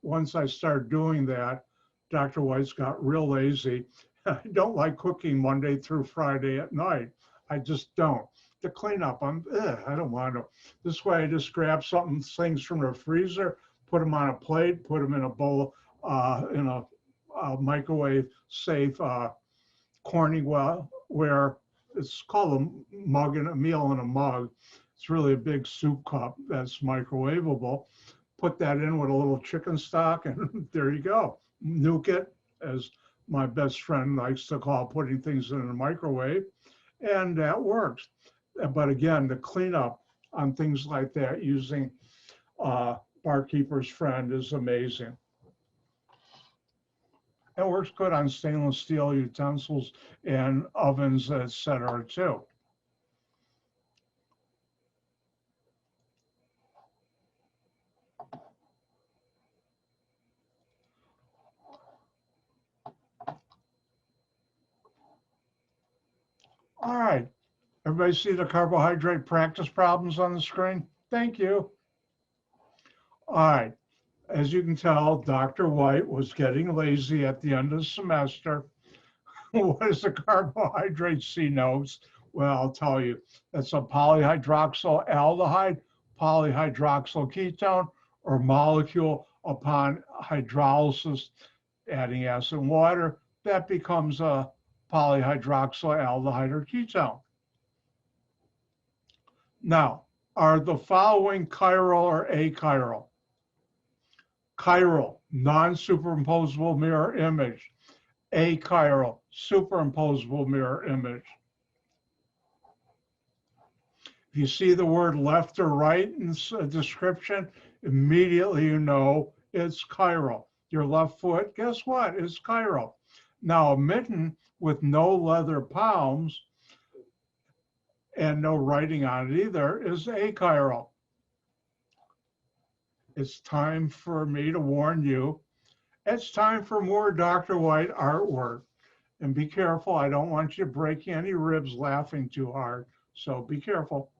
once I started doing that, Dr. White's got real lazy. I don't like cooking Monday through Friday at night. I just don't. To clean up, I don't want to. This way, I just grab things from the freezer, put them on a plate, put them in a bowl, in a microwave safe Corningware, where it's called a mug and a meal in a mug. It's really a big soup cup that's microwavable. Put that in with a little chicken stock, and there you go. Nuke it, as my best friend likes to call putting things in a microwave, and that works. But again, the cleanup on things like that using Barkeeper's Friend is amazing. It works good on stainless steel utensils and ovens, etc. too. All right. Everybody see the carbohydrate practice problems on the screen? Thank you. All right. As you can tell, Dr. White was getting lazy at the end of the semester. What is a carbohydrate C notes? Well, I'll tell you. It's a polyhydroxyaldehyde, polyhydroxyl ketone, or molecule upon hydrolysis, adding acid and water, that becomes a polyhydroxyaldehyde or ketone. Now, are the following chiral or achiral? Chiral, non-superimposable mirror image. Achiral, superimposable mirror image. If you see the word left or right in a description, immediately you know it's chiral. Your left foot, guess what? It's chiral. Now, a mitten with no leather palms and no writing on it either is achiral. It's time for me to warn you. It's time for more Dr. White artwork. And be careful, I don't want you breaking any ribs laughing too hard. So be careful.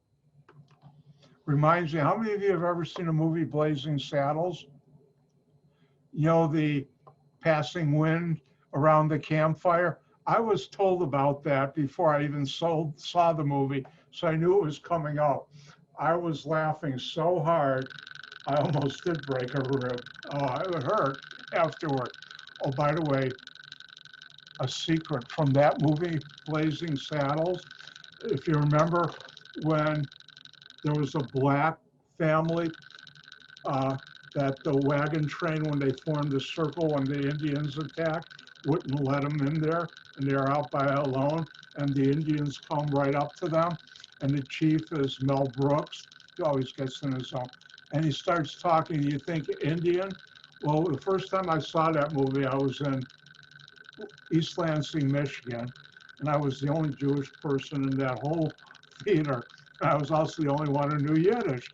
Reminds me, how many of you have ever seen a movie, Blazing Saddles? You know, the passing wind around the campfire? I was told about that before I even saw the movie, so I knew it was coming up. I was laughing so hard, I almost did break a rib. Oh, it hurt afterward. Oh, by the way, a secret from that movie, Blazing Saddles. If you remember when there was a black family that the wagon train, when they formed a circle when the Indians attacked, wouldn't let them in there, and they're out by alone, and the Indians come right up to them, and the chief is Mel Brooks. He always gets in his own, and he starts talking. You think Indian? Well, the first time I saw that movie, I was in East Lansing, Michigan, and I was the only Jewish person in that whole theater. I was also the only one who knew Yiddish.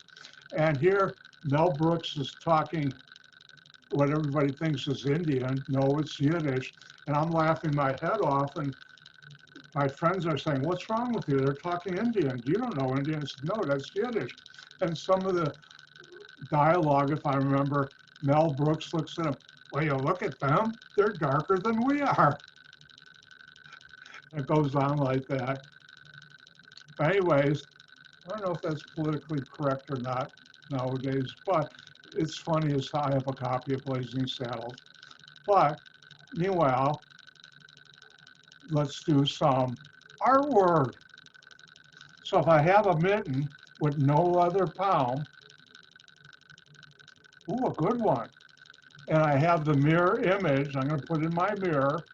And here, Mel Brooks is talking what everybody thinks is Indian. No, it's Yiddish. And I'm laughing my head off, and my friends are saying, "What's wrong with you? They're talking Indian. You don't know Indian." I said, "No, that's Yiddish." And some of the dialogue, if I remember, Mel Brooks looks at him, "Well, you look at them, they're darker than we are." It goes on like that. But anyways, I don't know if that's politically correct or not nowadays, but it's funny as I have a copy of Blazing Saddles. But meanwhile, let's do some artwork. So if I have a mitten with no leather palm, ooh, a good one. And I have the mirror image, I'm going to put in my mirror.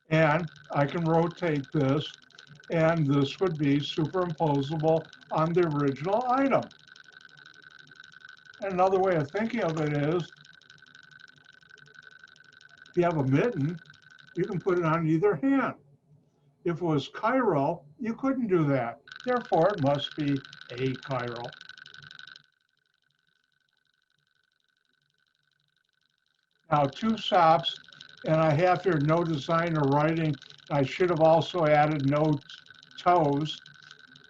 And I can rotate this, and this would be superimposable on the original item. And another way of thinking of it is, if you have a mitten, you can put it on either hand. If it was chiral, you couldn't do that. Therefore, it must be achiral. Now, two stops, and I have here no design or writing. I should have also added no toes.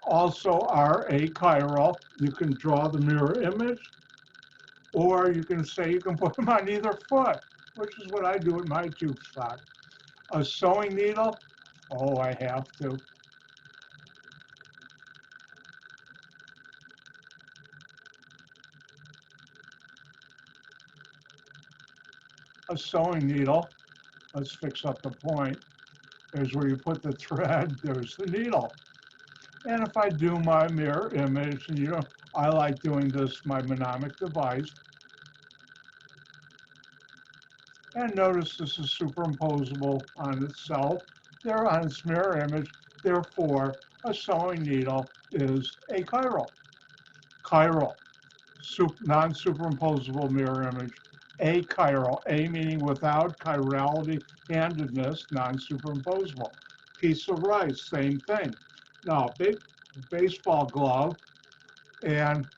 Also are achiral. You can draw the mirror image, or you can say you can put them on either foot, which is what I do with my tube sock. A sewing needle, oh, I have to. A sewing needle, let's fix up the point. There's where you put the thread, there's the needle. And if I do my mirror image, and I like doing this, my mnemonic device. And notice this is superimposable on itself. There on its mirror image, therefore, a sewing needle is achiral. Chiral, non-superimposable mirror image. Achiral, A meaning without, chirality, handedness, non-superimposable. Piece of rice, same thing. Now, big baseball glove, and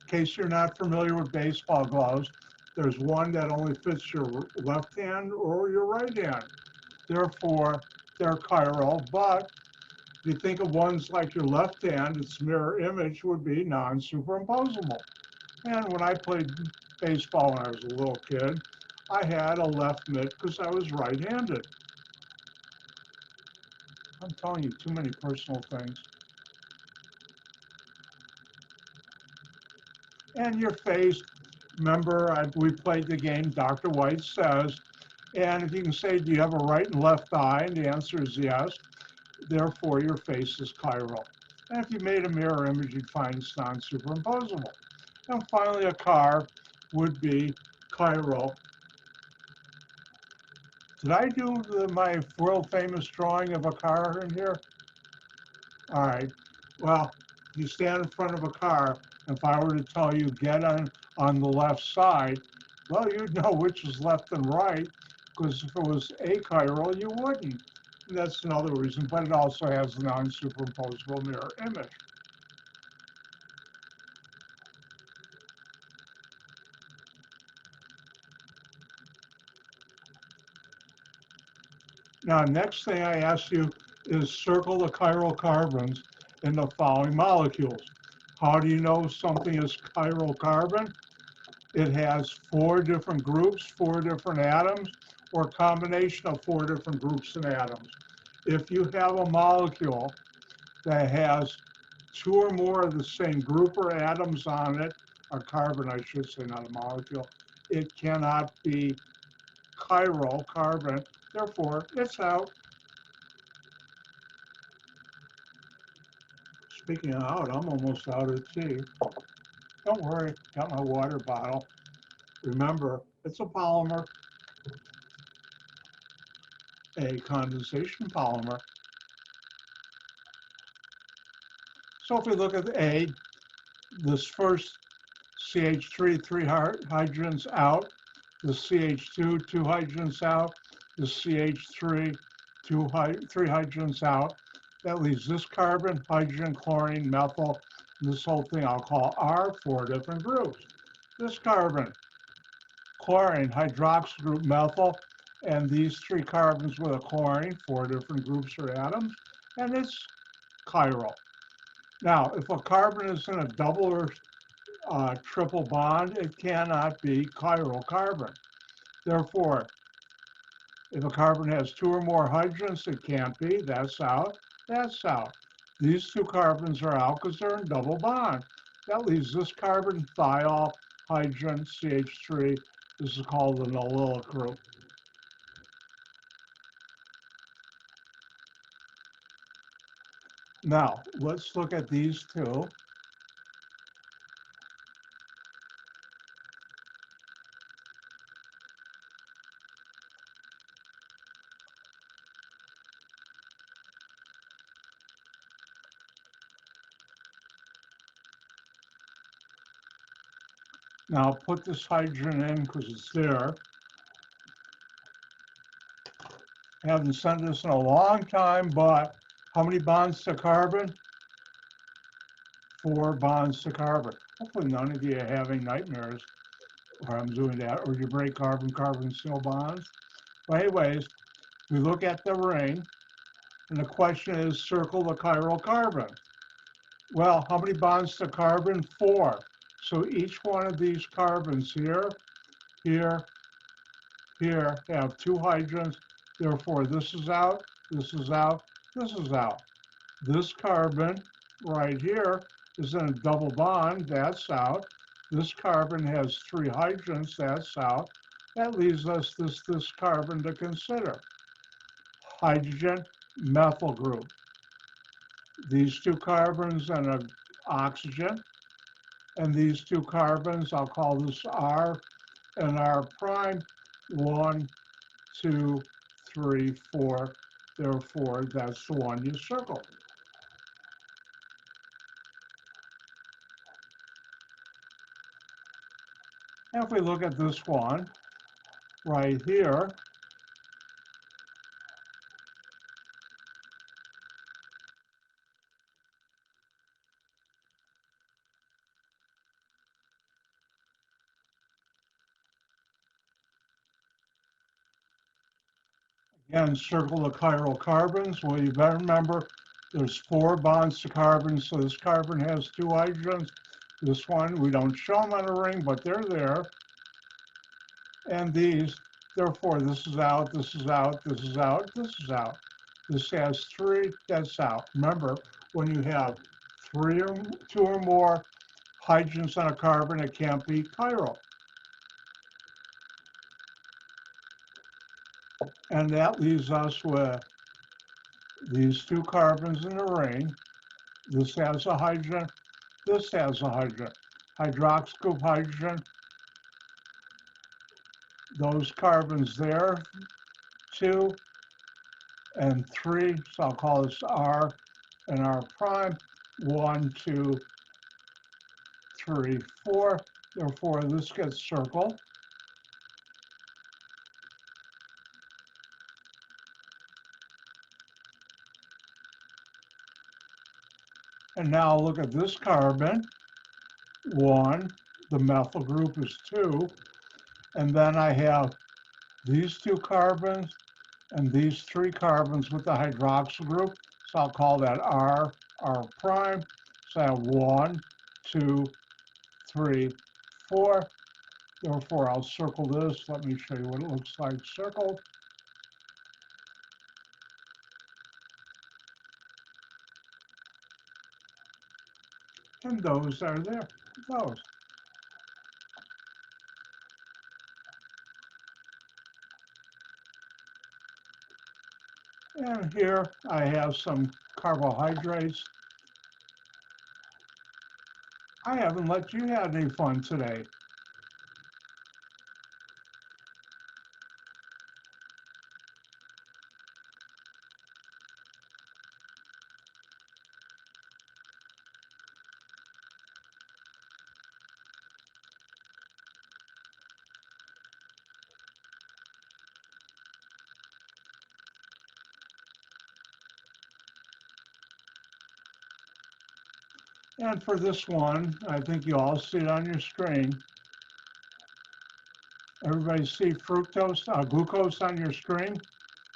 in case you're not familiar with baseball gloves, there's one that only fits your left hand or your right hand. Therefore, they're chiral, but if you think of ones like your left hand, its mirror image would be non-superimposable. And when I played baseball when I was a little kid, I had a left mitt because I was right-handed. I'm telling you too many personal things. And your face, remember we played the game Dr. White Says, and if you can say, do you have a right and left eye? And the answer is yes. Therefore, your face is chiral. And if you made a mirror image, you'd find it's non-superimposable. And finally, a car would be chiral. Did I do my world famous drawing of a car in here? All right. Well, you stand in front of a car. If I were to tell you get on the left side, well, you'd know which is left and right, because if it was achiral, you wouldn't. And that's another reason, but it also has a non-superimposable mirror image. Now, next thing I ask you is circle the chiral carbons in the following molecules. How do you know something is chiral carbon? It has 4 different groups, 4 different atoms, or a combination of 4 different groups and atoms. If you have a molecule that has 2 or more of the same group or atoms on it, or carbon, I should say, not a molecule, it cannot be chiral carbon. Therefore, it's out. Speaking of out, I'm almost out of tea. Don't worry, got my water bottle. Remember, it's a polymer, a condensation polymer. So if we look at A, this first CH3, 3 hydrogens out, the CH2, 2 hydrogens out, the CH3, 3 hydrogens out. That leaves this carbon, hydrogen, chlorine, methyl, this whole thing I'll call R, 4 different groups. This carbon, chlorine, hydroxyl group, methyl, and these 3 carbons with a chlorine, 4 different groups or atoms, and it's chiral. Now, if a carbon is in a double or triple bond, it cannot be chiral carbon. Therefore, if a carbon has 2 or more hydrogens, it can't be. That's out. That's out. These 2 carbons are out because they're in double bond. That leaves this carbon, thiol, hydrogen, CH3. This is called an allylic group. Now, let's look at these 2. Now put this hydrogen in because it's there. Haven't sent this in a long time, but how many bonds to carbon? 4 bonds to carbon. Hopefully none of you are having nightmares where I'm doing that, or you break carbon-carbon single bonds. But anyways, we look at the ring, and the question is circle the chiral carbon. Well, how many bonds to carbon? 4. So each one of these carbons here, here, here have 2 hydrogens. Therefore, this is out, this is out, this is out. This carbon right here is in a double bond, that's out. This carbon has 3 hydrogens, that's out. That leaves us this carbon to consider. Hydrogen methyl group. These 2 carbons and an oxygen. And these 2 carbons, I'll call this R and R prime. 1, 2, 3, 4. Therefore, that's the one you circle. If we look at this one right here, again, circle the chiral carbons. Well, you better remember there's 4 bonds to carbon, so this carbon has 2 hydrogens. This one, we don't show them on a ring, but they're there. And these, therefore, this is out, this is out, this is out, this is out. This has 3, that's out. Remember, when you have 2 or more hydrogens on a carbon, it can't be chiral. And that leaves us with these 2 carbons in the ring. This has a hydrogen, this has a hydrogen. Hydroxyl group hydrogen, those carbons there, 2 and 3, so I'll call this R and R prime, 1, 2, 3, 4. Therefore, this gets circled. And now look at this carbon, 1, the methyl group is 2, and then I have these 2 carbons and these 3 carbons with the hydroxyl group, so I'll call that R, R prime. So I have 1, 2, 3, 4. Therefore, I'll circle this. Let me show you what it looks like circled. And those are there, those. And here I have some carbohydrates. I haven't let you have any fun today. And for this one, I think you all see it on your screen. Everybody see glucose on your screen?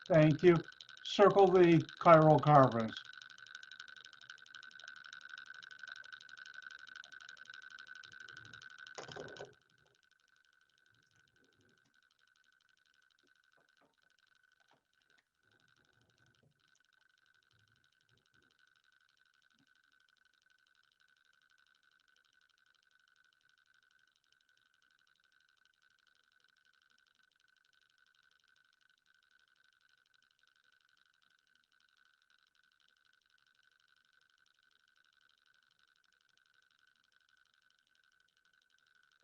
Thank you. Circle the chiral carbons.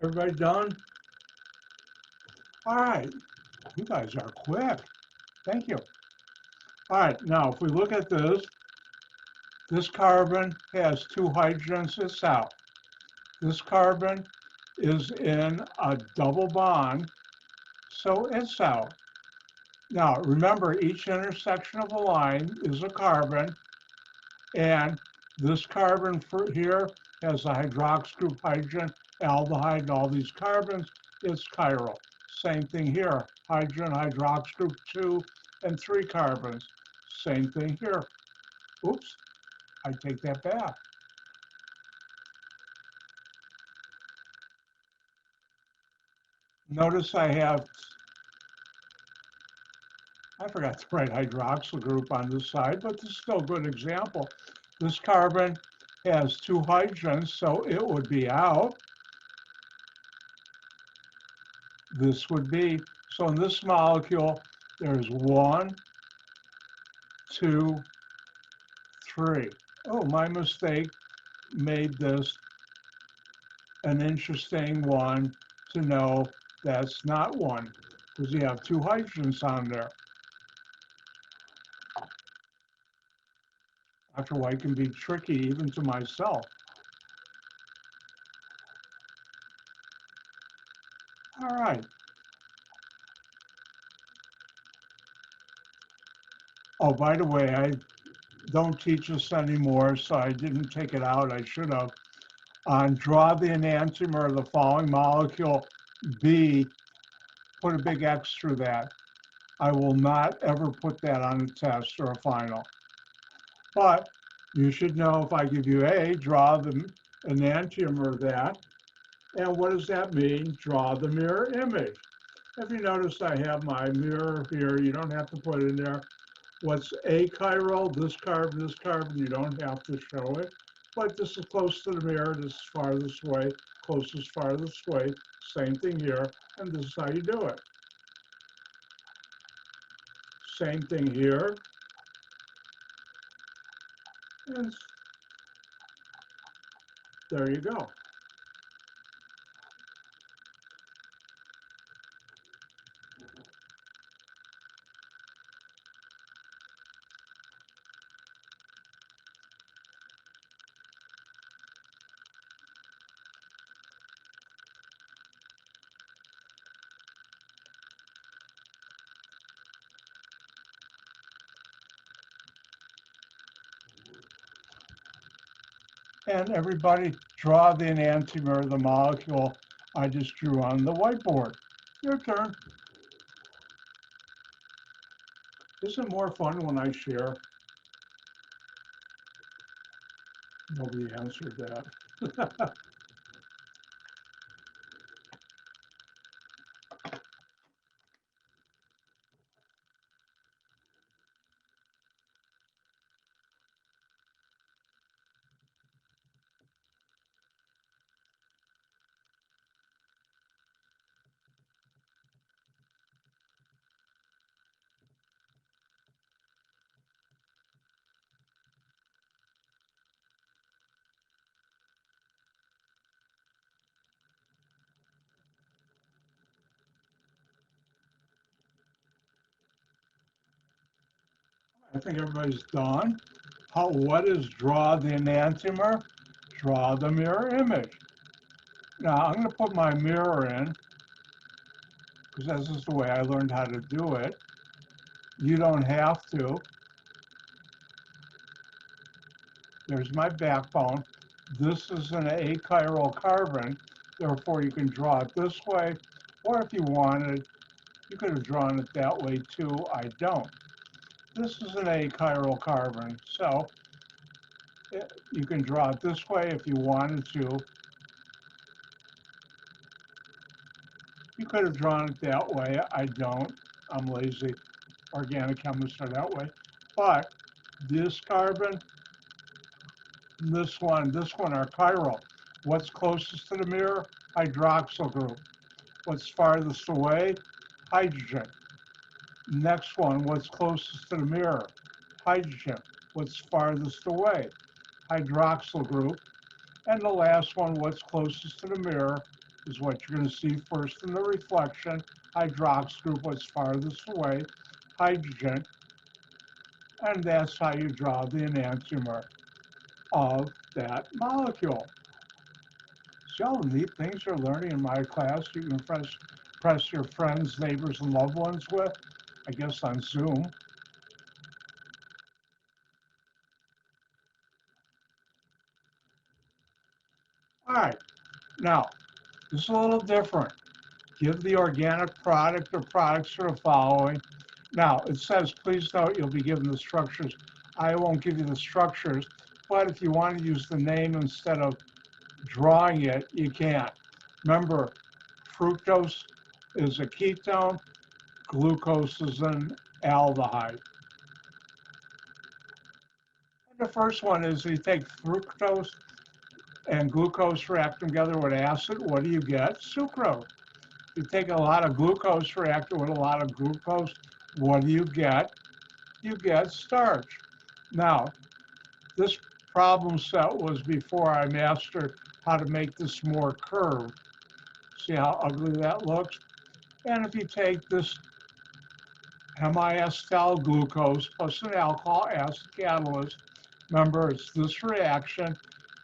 Everybody done? All right, you guys are quick. Thank you. All right, now if we look at this carbon has 2 hydrogens, it's out. This carbon is in a double bond, so it's out. Now remember, each intersection of a line is a carbon, and this carbon here has a hydroxy group, hydrogen, aldehyde, and all these carbons. It's chiral. Same thing here, hydrogen, hydroxy group 2 and 3 carbons. Same thing here. Oops, I take that back. Notice I forgot to write hydroxyl group on this side, but this is still a good example. This carbon has 2 hydrogens, so it would be out. This would be, so in this molecule, there's 1, 2, 3. Oh, my mistake made this an interesting one to know that's not 1, because you have 2 hydrogens on there. Dr. White can be tricky even to myself. All right. Oh, by the way, I don't teach this anymore, so I didn't take it out. I should have. On draw the enantiomer of the following molecule B, put a big X through that. I will not ever put that on a test or a final. But you should know if I give you A, draw the enantiomer of that. And what does that mean? Draw the mirror image. If you notice, I have my mirror here. You don't have to put it in there. What's achiral? This carbon, you don't have to show it. But this is close to the mirror. This is farthest away, closest farthest away. Same thing here. And this is how you do it. Same thing here. And there you go. And everybody draw the enantiomer of the molecule I just drew on the whiteboard. Your turn. Isn't it more fun when I share? Nobody answered that. I think everybody's done. What is draw the enantiomer? Draw the mirror image. Now I'm going to put my mirror in, because this is the way I learned how to do it. You don't have to. There's my backbone. This is an achiral carbon, therefore you can draw it this way, or if you wanted, you could have drawn it that way too. I don't. This is an achiral carbon, so you can draw it this way if you wanted to. You could have drawn it that way. I don't. I'm lazy. Organic chemists are that way. But this carbon, this one are chiral. What's closest to the mirror? Hydroxyl group. What's farthest away? Hydrogen. Next one, what's closest to the mirror? Hydrogen. What's farthest away? Hydroxyl group. And the last one, what's closest to the mirror, is what you're going to see first in the reflection. Hydroxyl group, what's farthest away? Hydrogen. And that's how you draw the enantiomer of that molecule. See all the neat things you're learning in my class you can impress your friends, neighbors, and loved ones with, I guess on Zoom. All right, now, this is a little different. Give the organic product or products that are following. Now, it says, please note you'll be given the structures. I won't give you the structures, but if you want to use the name instead of drawing it, you can. Remember, fructose is a ketone, glucose is an aldehyde. And the first one is you take fructose and glucose, react them together with acid. What do you get? Sucrose. You take a lot of glucose, react it with a lot of glucose. What do you get? You get starch. Now, this problem set was before I mastered how to make this more curved. See how ugly that looks? And if you take this hemiacetal glucose plus an alcohol acid catalyst, remember it's this reaction,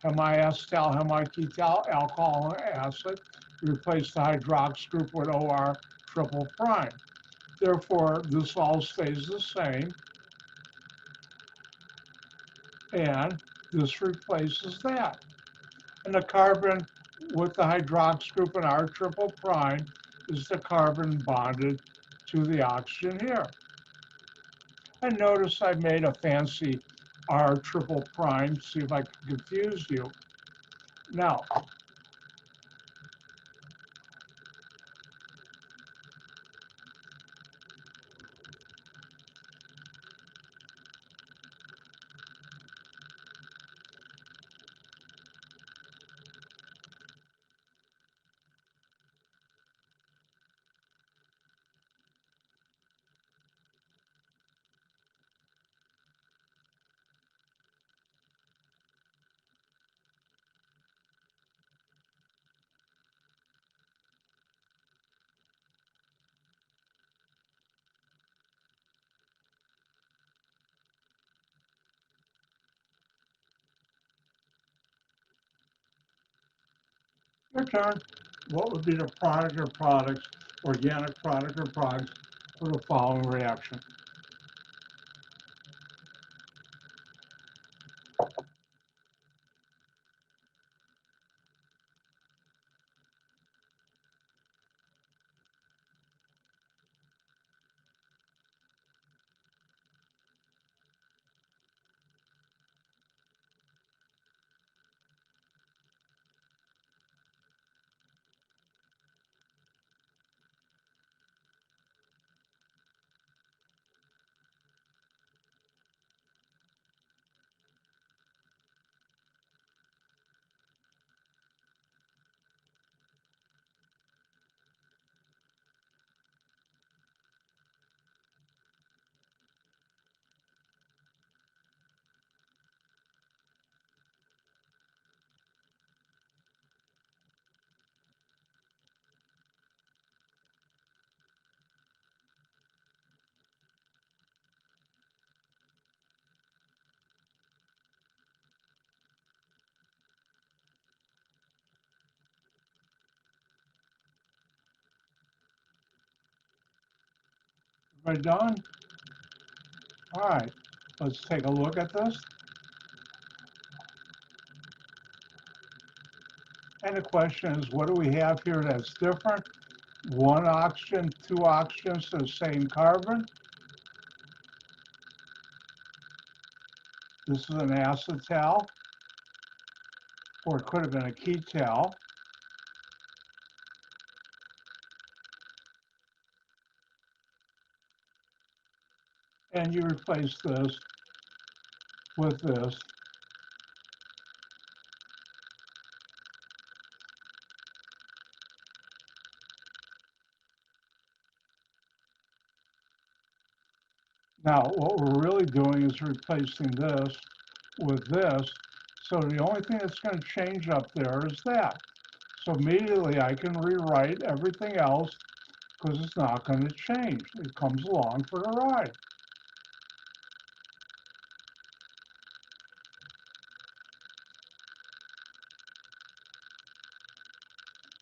hemiacetal, hemiketal, alcohol acid, replace the hydroxyl group with OR triple prime. Therefore, this all stays the same, and this replaces that. And the carbon with the hydroxyl group and R triple prime is the carbon bonded to the oxygen here. And notice I made a fancy R triple prime, see if I can confuse you. Now, your turn. What would be the product or products, organic product or products for the following reaction? Everybody done? All right, let's take a look at this. And the question is, what do we have here that's different? One oxygen, two oxygens to the same carbon. This is an acetal, or it could have been a ketal. And you replace this with this. Now, what we're really doing is replacing this with this. So the only thing that's going to change up there is that. So immediately I can rewrite everything else because it's not going to change. It comes along for the ride.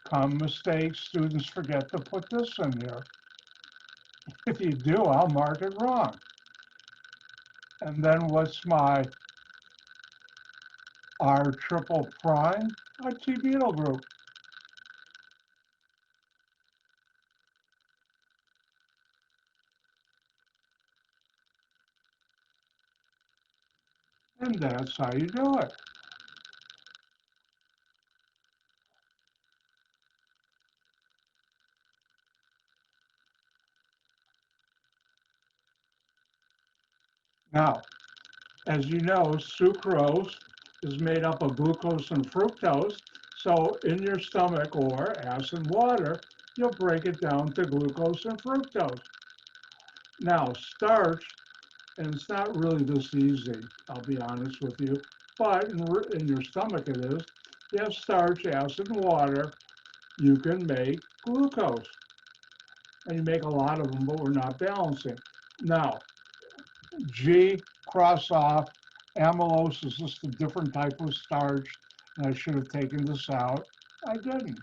Common mistake, students forget to put this in here. If you do, I'll mark it wrong. And then what's my R triple prime? A T-butyl group. And that's how you do it. Now, as you know, sucrose is made up of glucose and fructose. So in your stomach or acid water, you'll break it down to glucose and fructose. Now, starch, and it's not really this easy, I'll be honest with you, but in your stomach it is. You have starch, acid, and water, you can make glucose. And you make a lot of them, but we're not balancing. Now, G, cross off, amylose is just a different type of starch, and I should have taken this out. I didn't.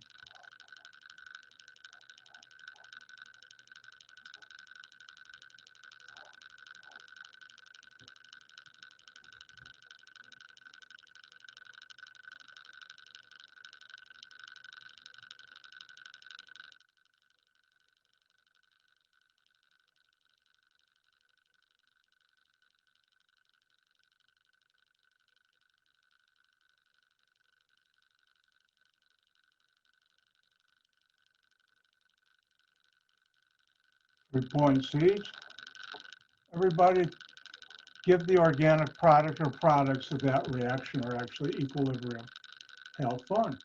Three points each. Everybody, give the organic product or products of that reaction are actually equilibrium. Have fun.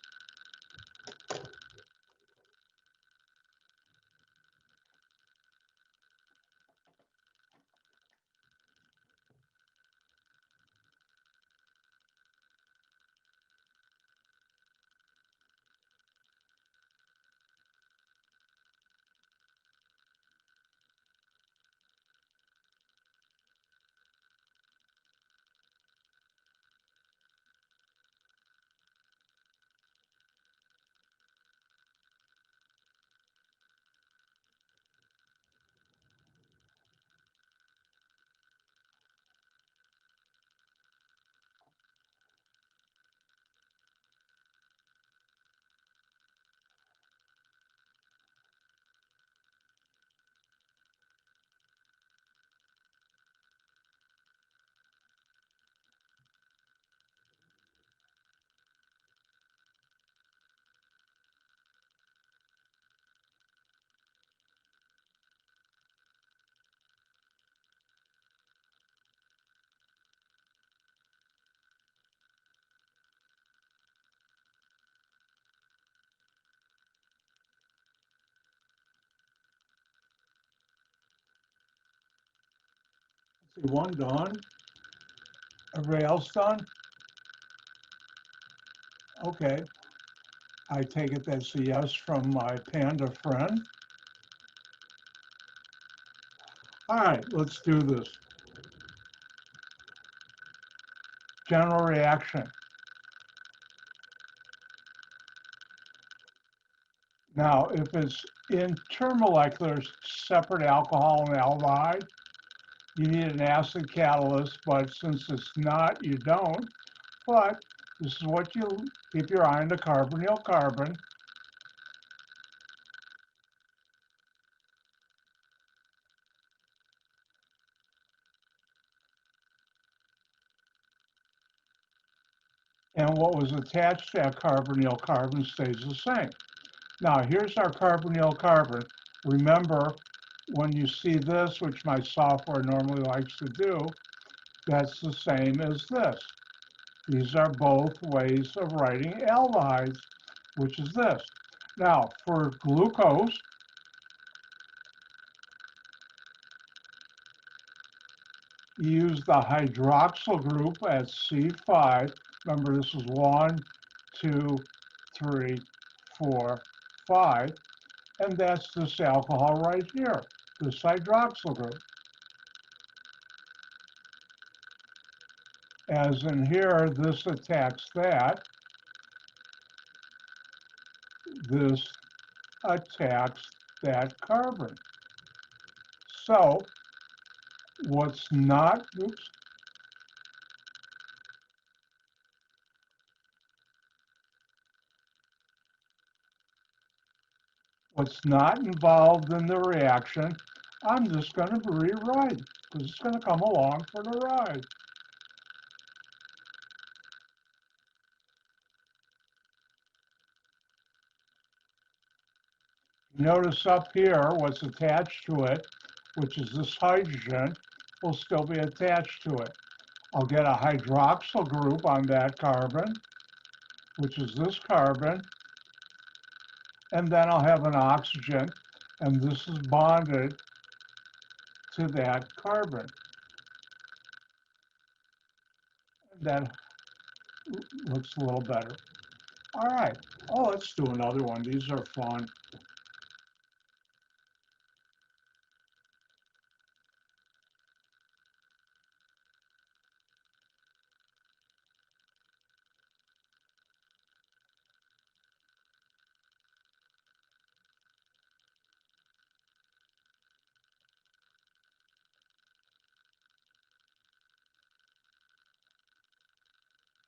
See, one done. Everybody else done? Okay. I take it that's a yes from my panda friend. All right, let's do this. General reaction. Now, if it's intermolecular separate alcohol and aldehyde, you need an acid catalyst, but since it's not, you don't. But This is what you keep your eye on, the carbonyl carbon. And what was attached to that carbonyl carbon stays the same. Now, here's our carbonyl carbon. Remember, when you see this, which my software normally likes to do, that's the same as this. These are both ways of writing aldehydes, which is this. Now, for glucose, you use the hydroxyl group at C5. Remember, this is 1, 2, 3, 4, 5. And that's this alcohol right here, this hydroxyl group. As in here, this attacks that. This attacks that carbon. So what's not, what's not involved in the reaction, I'm just going to rewrite because it's going to come along for the ride. Notice up here what's attached to it, which is this hydrogen, will still be attached to it. I'll get a hydroxyl group on that carbon, which is this carbon, and then I'll have an oxygen, and this is bonded to that carbon. That looks a little better. All right. Oh, let's do another one. These are fun.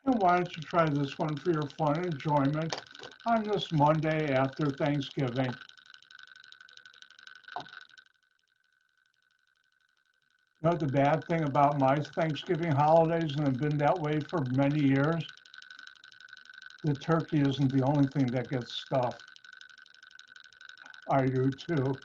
And why don't you try this one for your fun and enjoyment on this Monday after Thanksgiving? You know what the bad thing about my Thanksgiving holidays, and have been that way for many years? The turkey isn't the only thing that gets stuffed. I do too.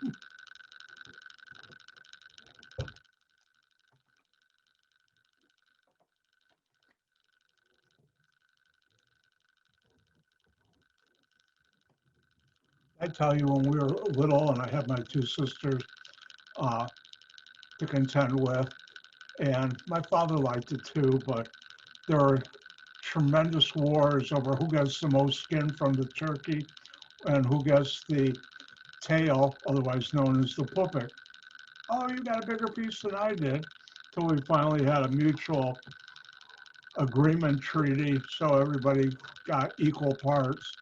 I tell you, when we were little, and I had my two sisters to contend with, and my father liked it too, but there are tremendous wars over who gets the most skin from the turkey and who gets the tail, otherwise known as the puppet. Oh, you got a bigger piece than I did, till we finally had a mutual agreement treaty, so everybody got equal parts.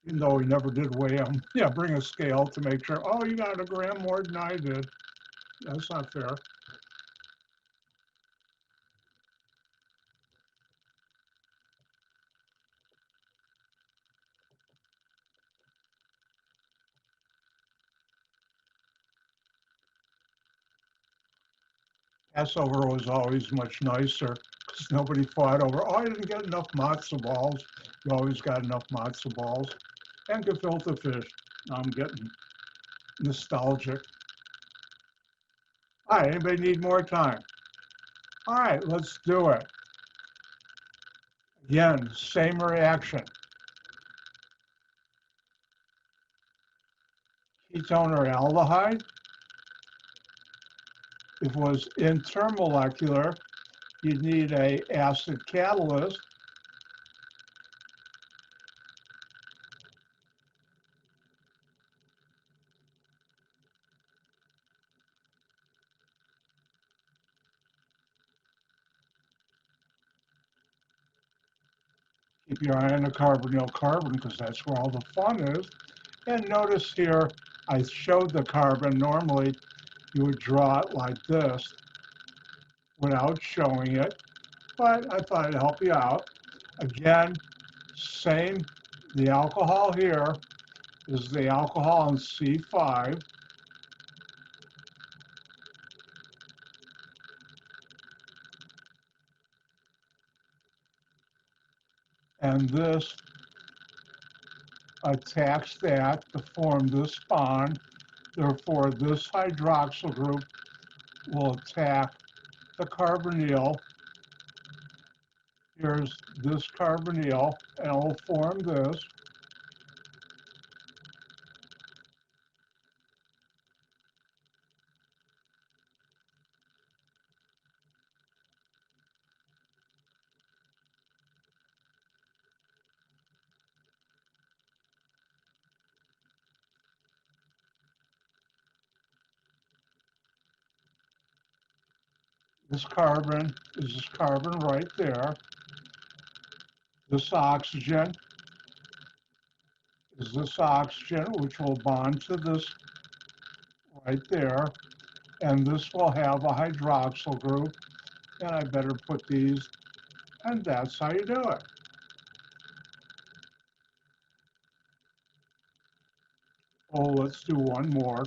Even though we never did weigh them. Yeah, bring a scale to make sure, oh, you got a gram more than I did. That's not fair. Passover was always much nicer because nobody fought over, oh, I didn't get enough matzo balls. You always got enough matzo balls. And gefilte fish. Now I'm getting nostalgic. All right, anybody need more time? All right, let's do it. Again, same reaction. Ketone or aldehyde. If it was intermolecular, you'd need an acid catalyst. Keep your eye on the carbonyl carbon because that's where all the fun is. And notice here, I showed the carbon. Normally, you would draw it like this without showing it. but I thought I'd help you out. Again, same, the alcohol here is the alcohol in C5. And this attacks that to form this bond. Therefore, this hydroxyl group will attack the carbonyl. Here's this carbonyl, and it will form this. This carbon is this carbon right there. This oxygen is this oxygen, which will bond to this right there. And this will have a hydroxyl group. And I better put these, and that's how you do it. Oh, let's do one more.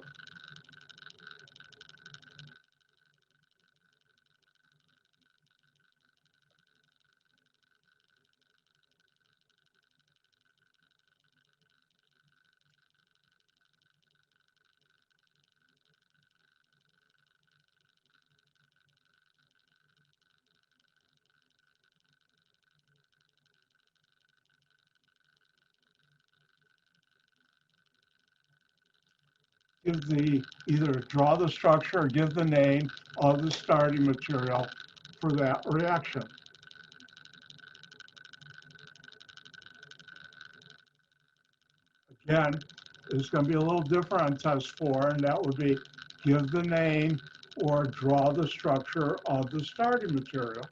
Either draw the structure or give the name of the starting material for that reaction. Again, it's going to be a little different on test 4, and that would be give the name or draw the structure of the starting material.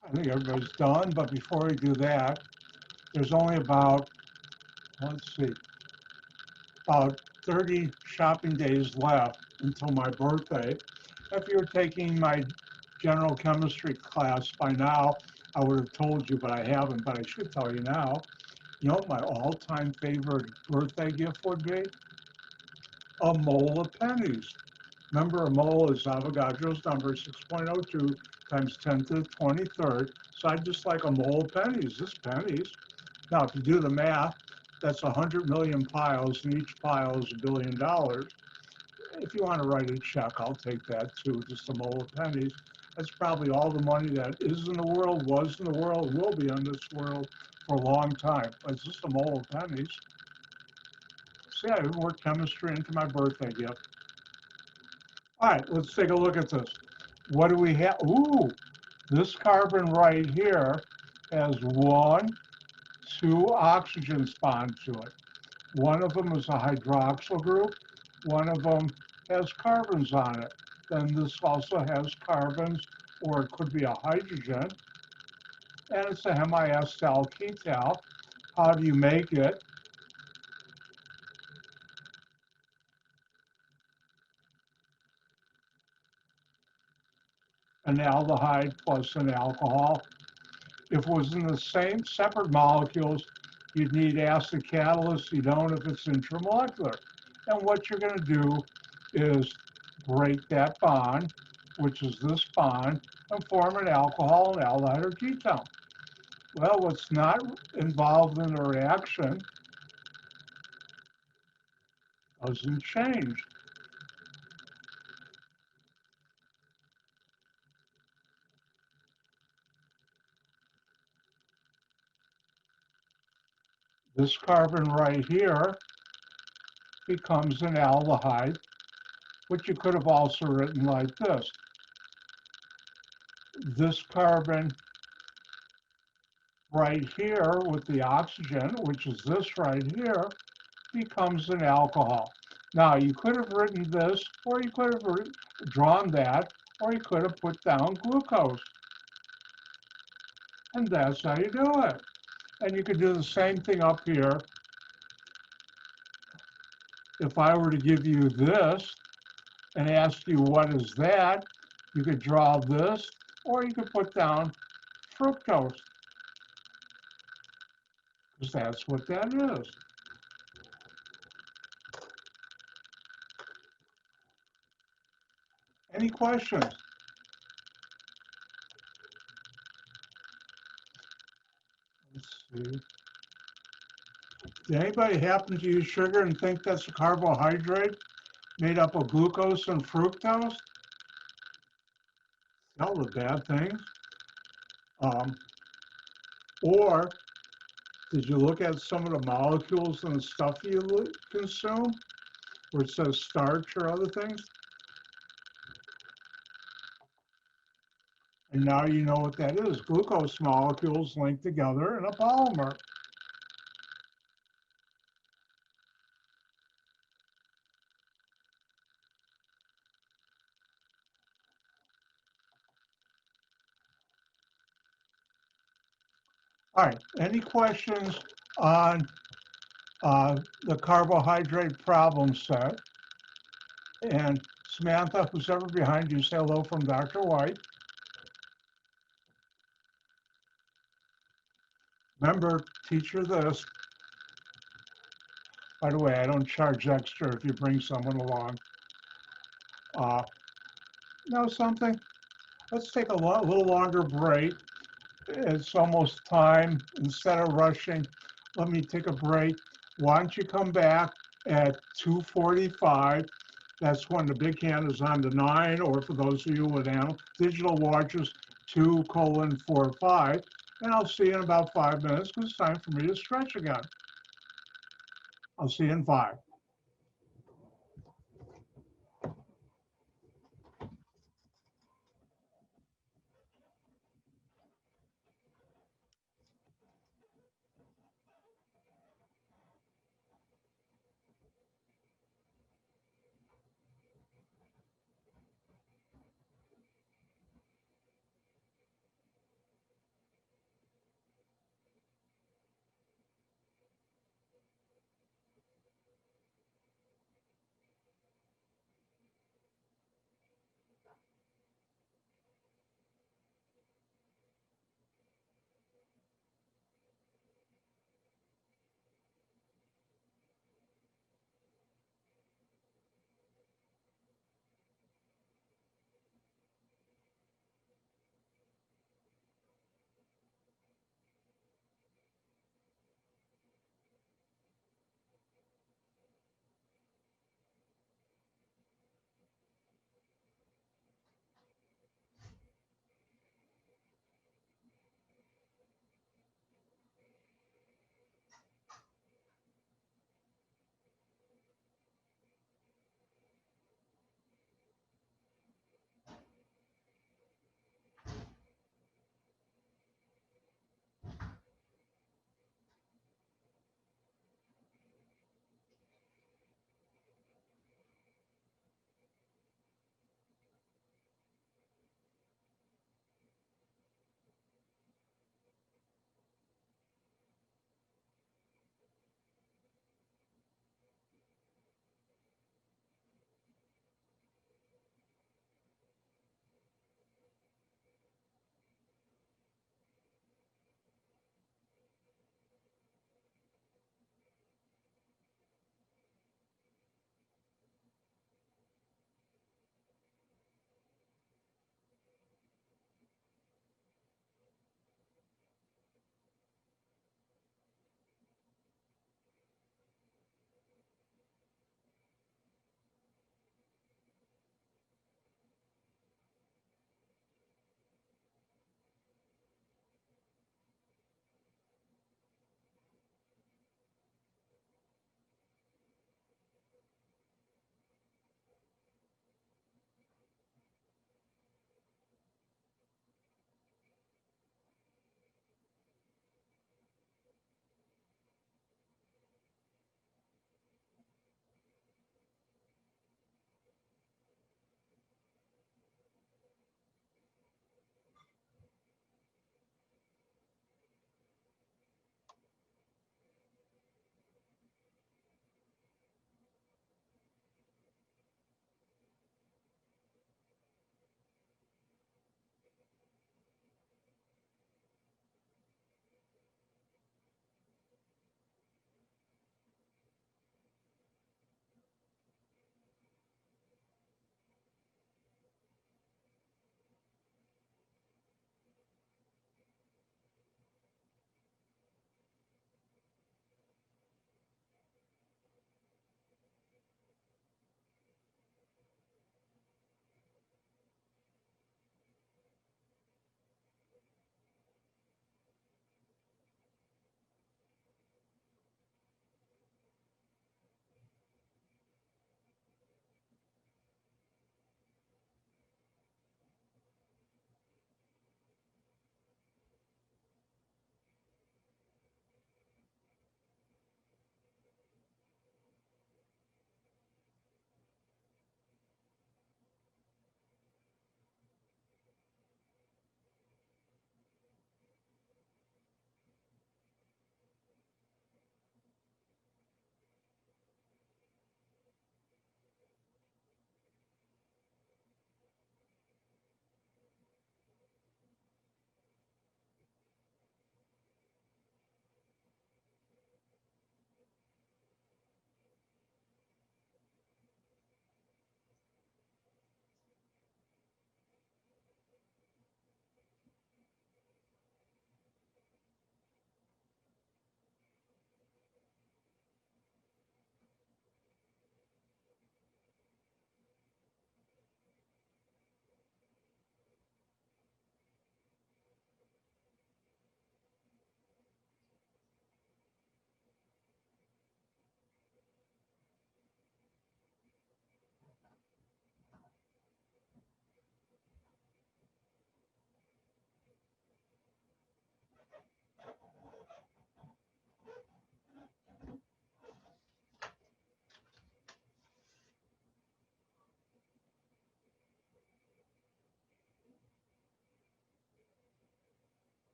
I think everybody's done, but before we do that, there's only about, let's see, about 30 shopping days left until my birthday. If you're taking my general chemistry class by now, I would have told you, but I haven't, but I should tell you now. You know what my all-time favorite birthday gift would be? A mole of pennies. Remember, a mole is Avogadro's number, 6.02 times 10 to the 23rd. So I just like a mole of pennies. This pennies. Now, if you do the math, that's 100 million piles, and each pile is $1 billion. If you want to write a check, I'll take that too, just a mole of pennies. That's probably all the money that is in the world, was in the world, will be in this world for a long time. But it's just a mole of pennies. See, I worked chemistry into my birthday gift. All right, let's take a look at this. What do we have? Ooh, this carbon right here has 1, 2 oxygens bond to it. One of them is a hydroxyl group. One of them has carbons on it. Then this also has carbons, or it could be a hydrogen. And it's a hemi-acetal ketal. How do you make it? An aldehyde plus an alcohol. If it was in the same separate molecules, you'd need acid catalyst. You don't if it's intramolecular. And what you're going to do is break that bond, which is this bond, and form an alcohol, an aldehyde, or ketone. Well, what's not involved in the reaction Doesn't change. This carbon right here becomes an aldehyde, which you could have also written like this. This carbon right here with the oxygen, which is this right here, becomes an alcohol. Now, you could have written this, or you could have drawn that, or you could have put down glucose. And that's how you do it. And you could do the same thing up here. If I were to give you this and ask you what is that, you could draw this, or you could put down fructose, because that's what that is. Any questions? Let's see. Did anybody happen to use sugar and think that's a carbohydrate made up of glucose and fructose? All the bad things. Or did you look at some of the molecules and the stuff you consume, where it says starch or other things? And now you know what that is. Glucose molecules linked together in a polymer. All right, any questions on the carbohydrate problem set? And Samantha, who's ever behind you, say hello from Dr. White. Remember, teach her this. By the way, I don't charge extra if you bring someone along. Know something? Let's take a little longer break. It's almost time. Instead of rushing, let me take a break. Why don't you come back at 2:45? That's when the big hand is on to 9, or for those of you with digital watches, 2:45. And I'll see you in about 5 minutes because it's time for me to stretch again. I'll see you in 5.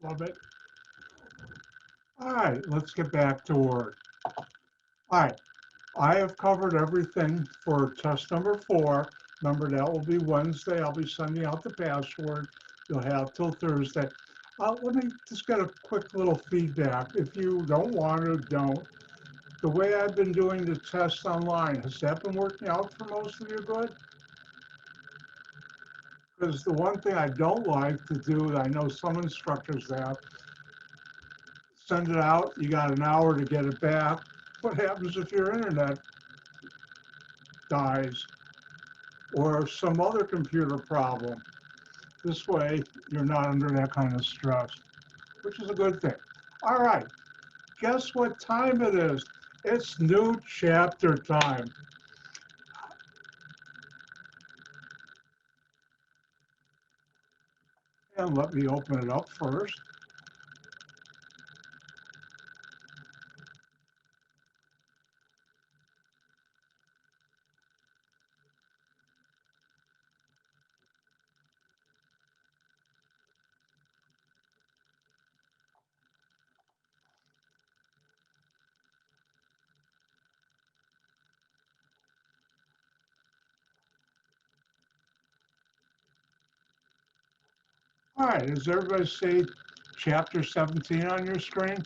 of it. All right, let's get back to work. All right, I have covered everything for test number 4. Remember, that will be Wednesday. I'll be sending out the password. You'll have till Thursday. Let me just get a quick little feedback. If you don't want to, don't. The way I've been doing the tests online, has that been working out for most of you good? Because the one thing I don't like to do, I know some instructors have, send it out, you got an hour to get it back. What happens if your internet dies or some other computer problem? This way, you're not under that kind of stress, which is a good thing. All right, guess what time it is? It's new chapter time. And let me open it up first. All right, does everybody see chapter 17 on your screen?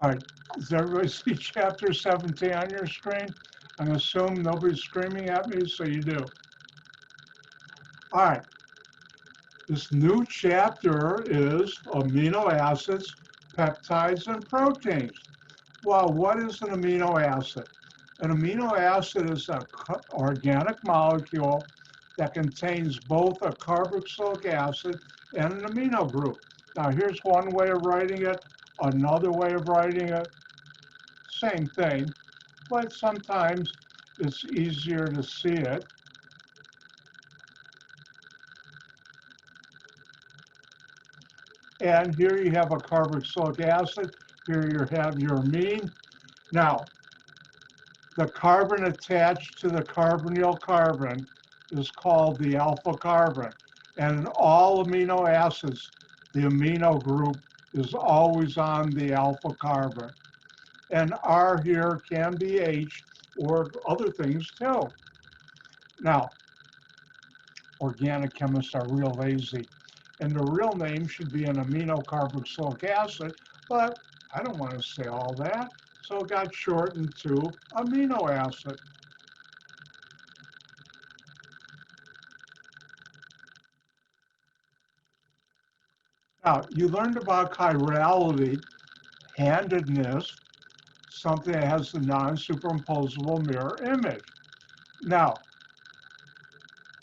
All right, does everybody see chapter 17 on your screen? I assume nobody's screaming at me, so you do. All right, this new chapter is amino acids, peptides, and proteins. Well, what is an amino acid? An amino acid is an organic molecule that contains both a carboxylic acid and an amino group. Now, here's one way of writing it, another way of writing it, same thing, but sometimes it's easier to see it. And here you have a carboxylic acid, here you have your amine. Now, the carbon attached to the carbonyl carbon is called the alpha carbon. And in all amino acids, the amino group is always on the alpha carbon. And R here can be H or other things too. Now, organic chemists are real lazy. And the real name should be an amino carboxylic acid, but I don't want to say all that. So it got shortened to amino acid. Now, you learned about chirality, handedness, something that has the non-superimposable mirror image. Now,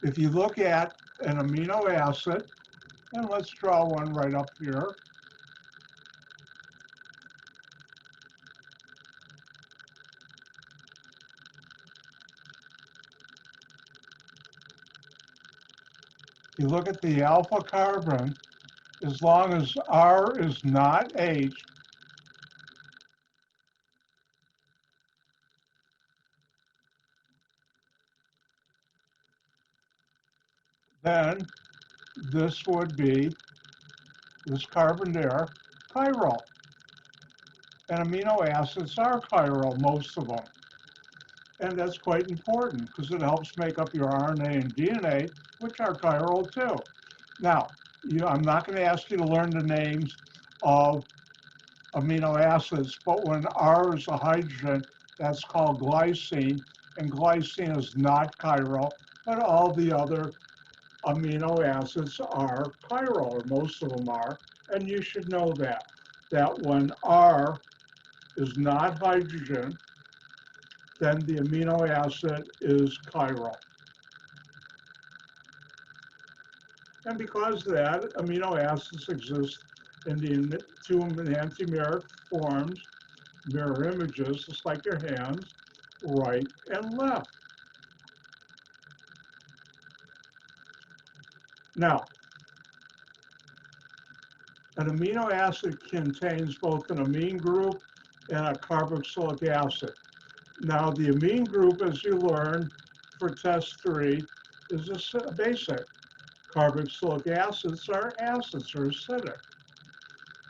if you look at an amino acid, and let's draw one right up here. You look at the alpha carbon, as long as R is not H, then this would be, this carbon there, chiral. And amino acids are chiral, most of them. And that's quite important because it helps make up your RNA and DNA, which are chiral too. Now, I'm not going to ask you to learn the names of amino acids, but when R is a hydrogen, that's called glycine, and glycine is not chiral, but all the other amino acids are chiral, or most of them are, and you should know that when R is not hydrogen, then the amino acid is chiral. And because of that, amino acids exist in the two enantiomeric forms, mirror images, just like your hands, right and left. Now, an amino acid contains both an amine group and a carboxylic acid. Now, the amine group, as you learn for test 3 is a basic. Carboxylic acids are acidic.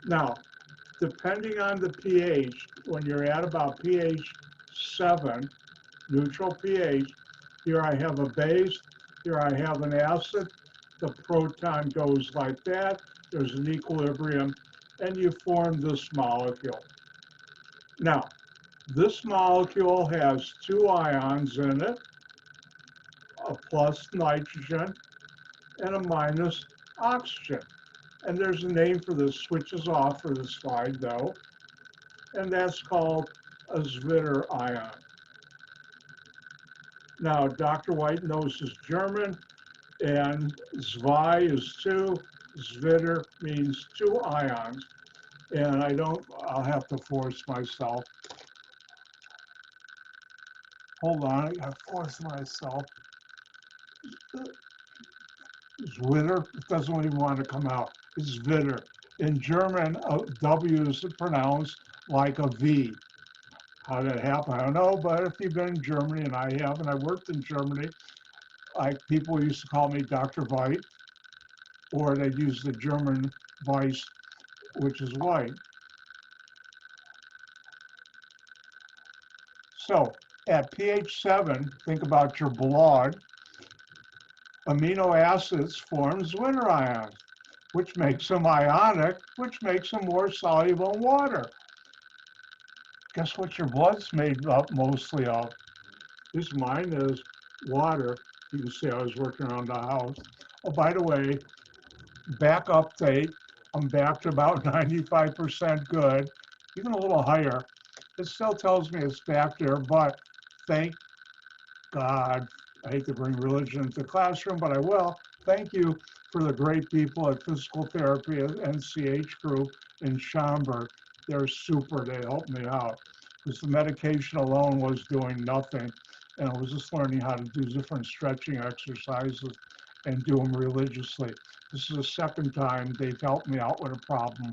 Now, depending on the pH, when you're at about pH 7, neutral pH, here I have a base, here I have an acid, the proton goes like that, there's an equilibrium, and you form this molecule. Now, this molecule has 2 ions in it, a plus nitrogen and a minus oxygen. And there's a name for this, switches off for this slide though, and that's called a Zwitter ion. Now, Dr. White knows his German, and Zwei is 2, Zwitter means 2 ions. And I'll have to force myself. Hold on, I gotta force myself. Zwitter, it doesn't even want to come out. It's Zwitter. In German, W is pronounced like a V. How did it happen? I don't know, but if you've been in Germany, and I have, and I worked in Germany, people used to call me Dr. White, or they'd use the German Weiss, which is white. So at pH 7, think about your blood. Amino acids form Zwitter ions, which makes them ionic, which makes them more soluble in water. Guess what your blood's made up mostly of? This mine is water. You can see I was working around the house. Oh, by the way, back update, I'm back to about 95% good, even a little higher. It still tells me it's back there, but thank God, I hate to bring religion into the classroom, but I will. Thank you for the great people at Physical Therapy at NCH Group in Schaumburg. They're super, they helped me out. Because the medication alone was doing nothing. And I was just learning how to do different stretching exercises and do them religiously. This is the second time they've helped me out with a problem,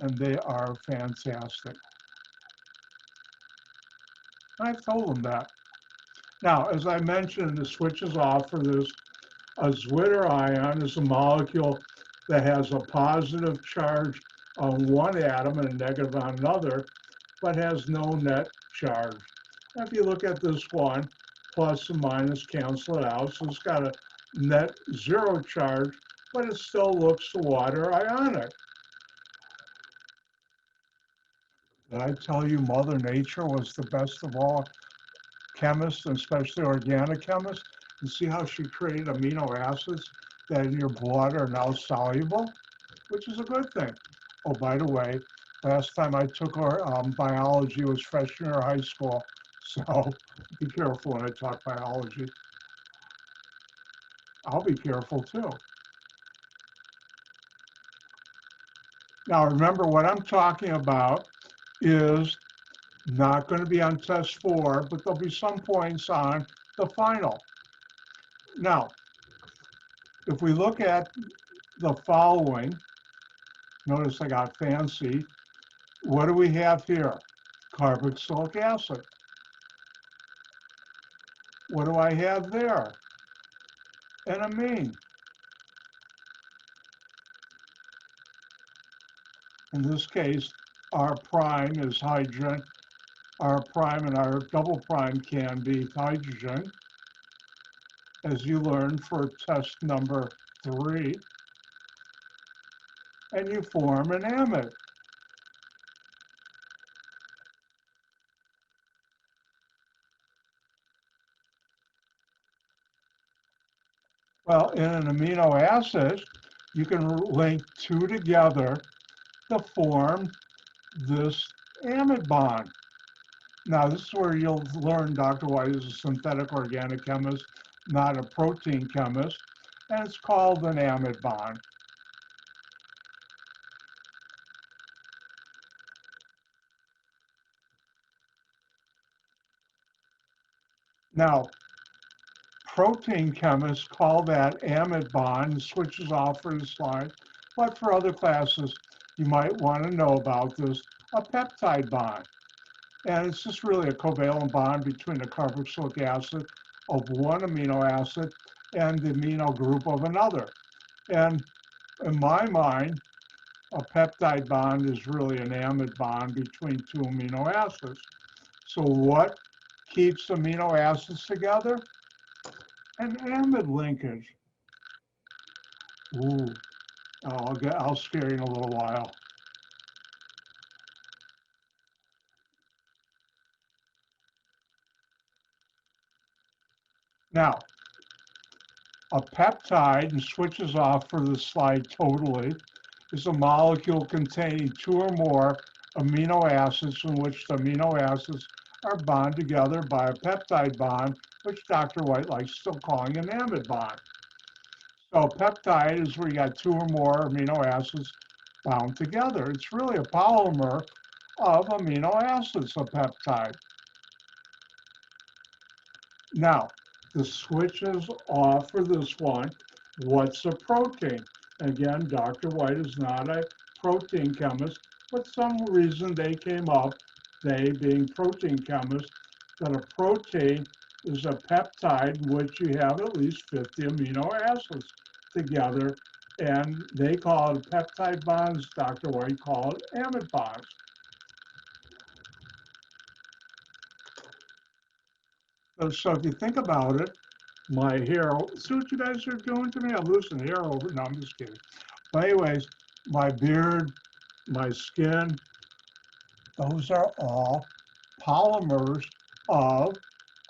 and they are fantastic. I've told them that. Now, as I mentioned, the switches off for this. A Zwitter ion is a molecule that has a positive charge on one atom and a negative on another, but has no net charge. Now, if you look at this one, plus and minus cancel it out, so it's got a net 0 charge, but it still looks to water ionic. Did I tell you Mother Nature was the best of all chemists, and especially organic chemists? You see how she created amino acids that in your blood are now soluble, which is a good thing. Oh, by the way, last time I took our biology was freshman year of high school, so be careful when I talk biology. I'll be careful too. Now remember, what I'm talking about is not going to be on test 4, but there'll be some points on the final. Now, if we look at the following, notice I got fancy. What do we have here? Carboxylic acid. What do I have there? An amine. In this case, R prime is hydrogen. R prime and R double prime can be hydrogen, as you learned for test number 3. And you form an amide. Well, in an amino acid, you can link 2 together to form this amide bond. Now, this is where you'll learn Dr. White is a synthetic organic chemist, not a protein chemist, and it's called an amide bond. Now, protein chemists call that amide bond, switches off for the slide, but for other classes, you might want to know about this, a peptide bond. And it's just really a covalent bond between a carboxylic acid of one amino acid and the amino group of another. And in my mind, a peptide bond is really an amide bond between two amino acids. So what keeps amino acids together? An amide linkage. Ooh, I'll scare you in a little while. Now, a peptide, and switches off for the slide totally, is a molecule containing two or more amino acids in which the amino acids are bonded together by a peptide bond, which Dr. White likes still calling an amide bond. So a peptide is where you got two or more amino acids bound together. It's really a polymer of amino acids, a peptide. Now, the switch is off for this one. What's a protein? Again, Dr. White is not a protein chemist, but some reason they came up, they being protein chemists, that a protein is a peptide in which you have at least 50 amino acids together, and they call it peptide bonds. Dr. White called it amide bonds. So if you think about it, my hair, see what you guys are doing to me? I'm losing hair over, no, I'm just kidding. But anyways, my beard, my skin, those are all polymers of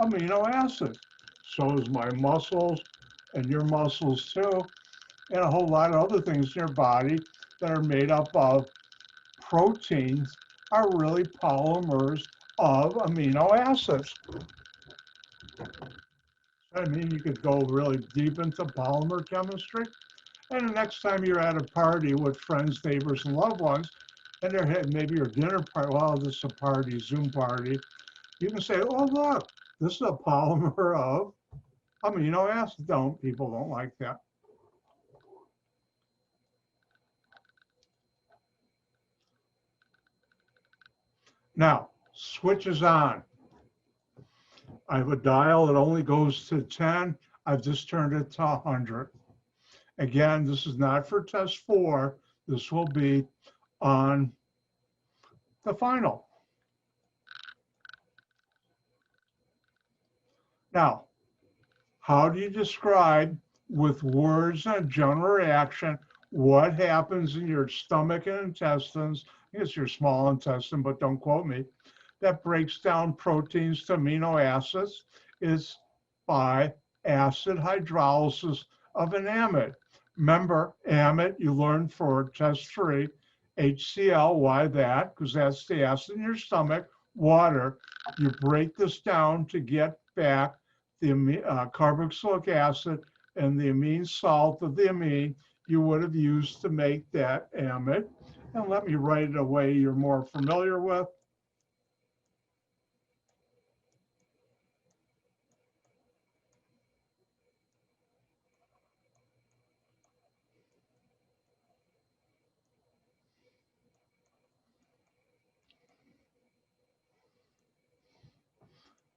amino acids. So is my muscles and your muscles too, and a whole lot of other things in your body that are made up of proteins are really polymers of amino acids. I mean, you could go really deep into polymer chemistry. And the next time you're at a party with friends, neighbors, and loved ones, and they're having maybe your dinner party, well, this is a party, Zoom party, you can say, oh, look, this is a polymer of amino acids. People don't like that. Now, switch is on. I have a dial that only goes to 10. I've just turned it to 100. Again, this is not for test 4. This will be on the final. Now, how do you describe with words and general reaction what happens in your stomach and intestines? I guess your small intestine, but don't quote me. That breaks down proteins to amino acids is by acid hydrolysis of an amide. Remember, amide, you learned for test 3, HCl. Why that? Because that's the acid in your stomach, water. You break this down to get back the carboxylic acid and the amine salt of the amine you would have used to make that amide. And let me write it a way you're more familiar with.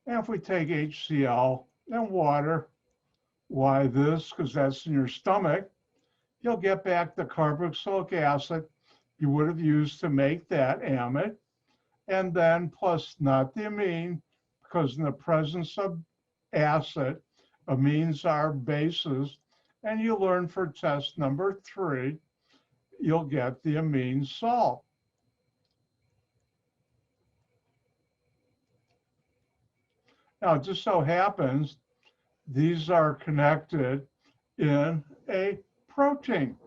And if we take HCl and water, why this? Because that's in your stomach. You'll get back the carboxylic acid you would have used to make that amide, and then plus not the amine, because in the presence of acid, amines are bases, and you learn for test number 3, you'll get the amine salt. Now, it just so happens these are connected in a protein.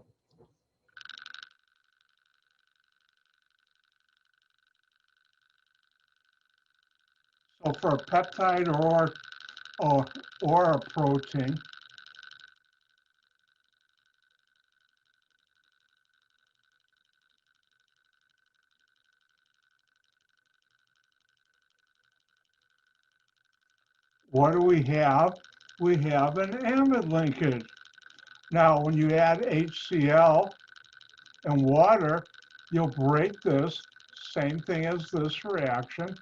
So for a peptide or a protein, what do we have? We have an amide linkage. Now, when you add HCl and water, you'll break this, same thing as this reaction.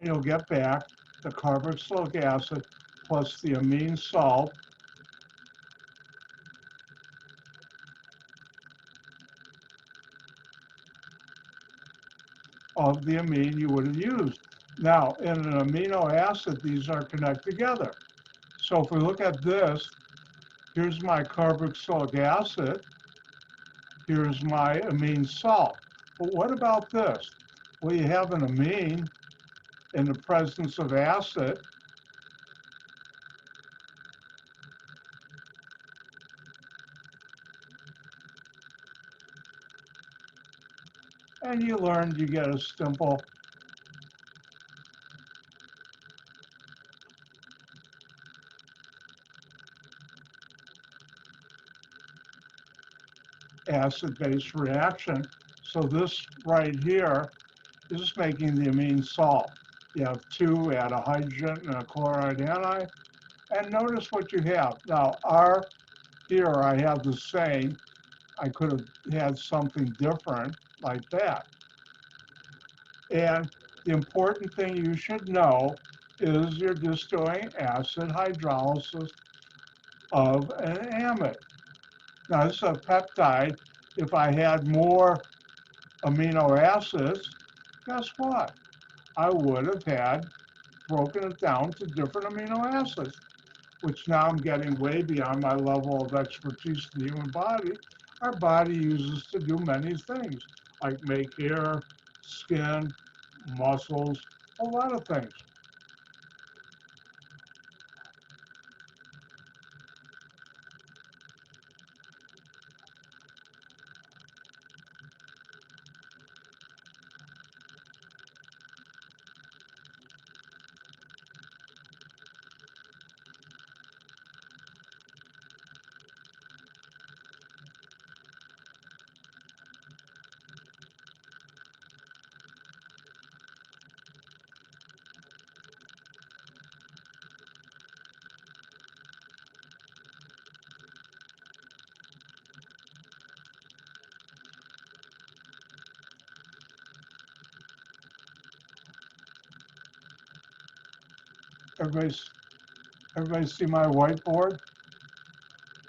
You'll get back the carboxylic acid plus the amine salt of the amine you would have used. Now, in an amino acid, these are connected together. So if we look at this, here's my carboxylic acid, here's my amine salt. But what about this? Well, you have an amine in the presence of acid, and you learned you get a simple acid-base reaction. So this right here is making the amine salt. You have two, add a hydrogen and a chloride anion, and notice what you have. Now, here I have the same. I could have had something different like that. And the important thing you should know is you're just doing acid hydrolysis of an amide. Now, this is a peptide. If I had more amino acids, guess what? I would have had broken it down to different amino acids, which now I'm getting way beyond my level of expertise in the human body. Our body uses to do many things, like make hair, skin, muscles, a lot of things. Everybody see my whiteboard?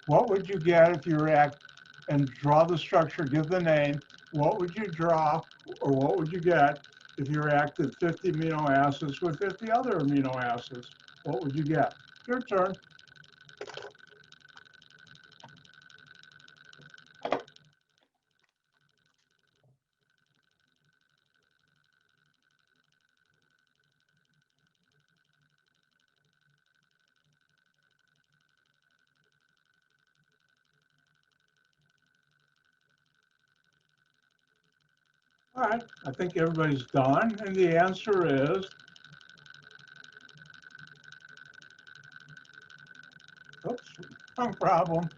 What would you get if you react and draw the structure, give the name? What would you draw, or what would you get if you reacted 50 amino acids with 50 other amino acids? What would you get? Your turn. All right, I think everybody's done, and the answer is, oops, wrong problem.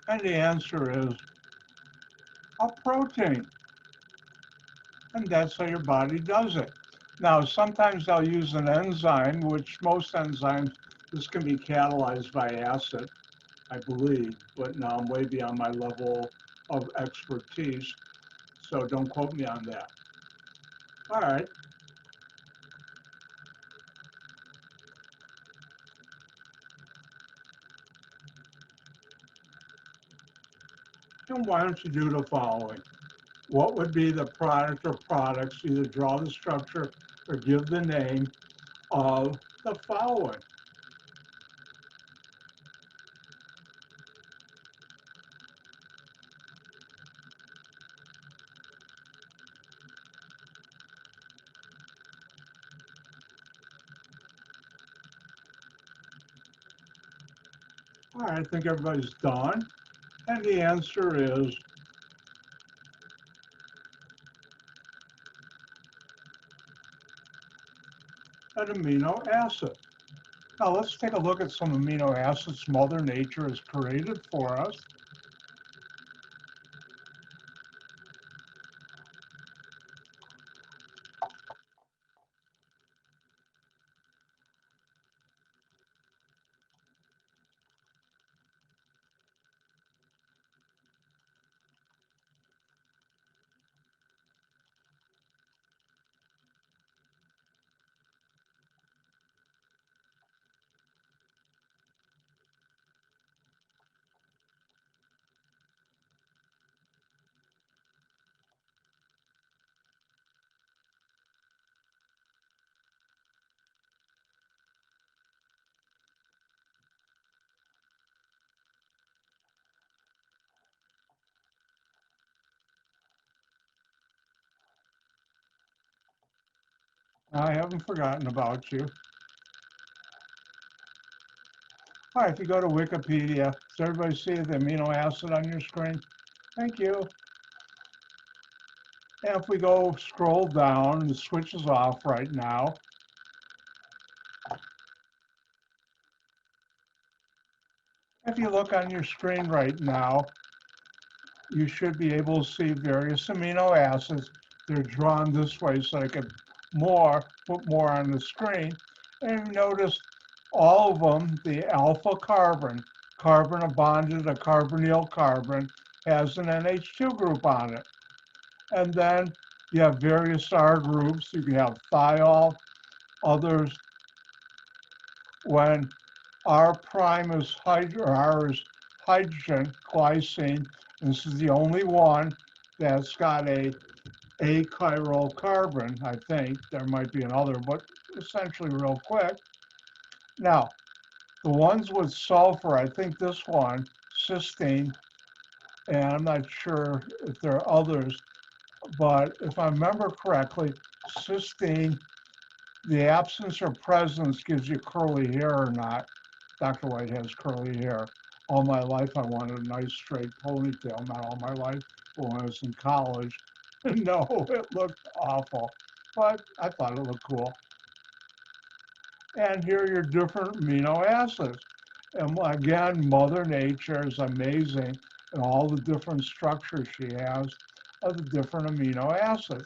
And the answer is a protein. And that's how your body does it. Now, sometimes they'll use an enzyme, which most enzymes, this can be catalyzed by acid, I believe, but now I'm way beyond my level of expertise, so don't quote me on that. All right. And why don't you do the following? What would be the product or products? Either draw the structure or give the name of the following. All right, I think everybody's done. And the answer is an amino acid. Now let's take a look at some amino acids Mother Nature has created for us. I haven't forgotten about you. All right, if you go to Wikipedia, does everybody see the amino acid on your screen? Thank you. And if we go scroll down, the switch is off right now. If you look on your screen right now, you should be able to see various amino acids. They're drawn this way so I can put more on the screen. And you notice all of them, the alpha carbon bonded a carbonyl carbon, has an NH2 group on it. And then you have various R groups. You can have thiol, others. When R prime is R is hydrogen, glycine. This is the only one that's got a achiral carbon, I think. There might be another, but essentially real quick. Now, the ones with sulfur, I think this one, cysteine, and I'm not sure if there are others, but if I remember correctly, cysteine, the absence or presence gives you curly hair or not. Dr. White has curly hair. All my life, I wanted a nice straight ponytail. Not all my life, but when I was in college, no, it looked awful. But I thought it looked cool. And here are your different amino acids. And again, Mother Nature is amazing and all the different structures she has of the different amino acids.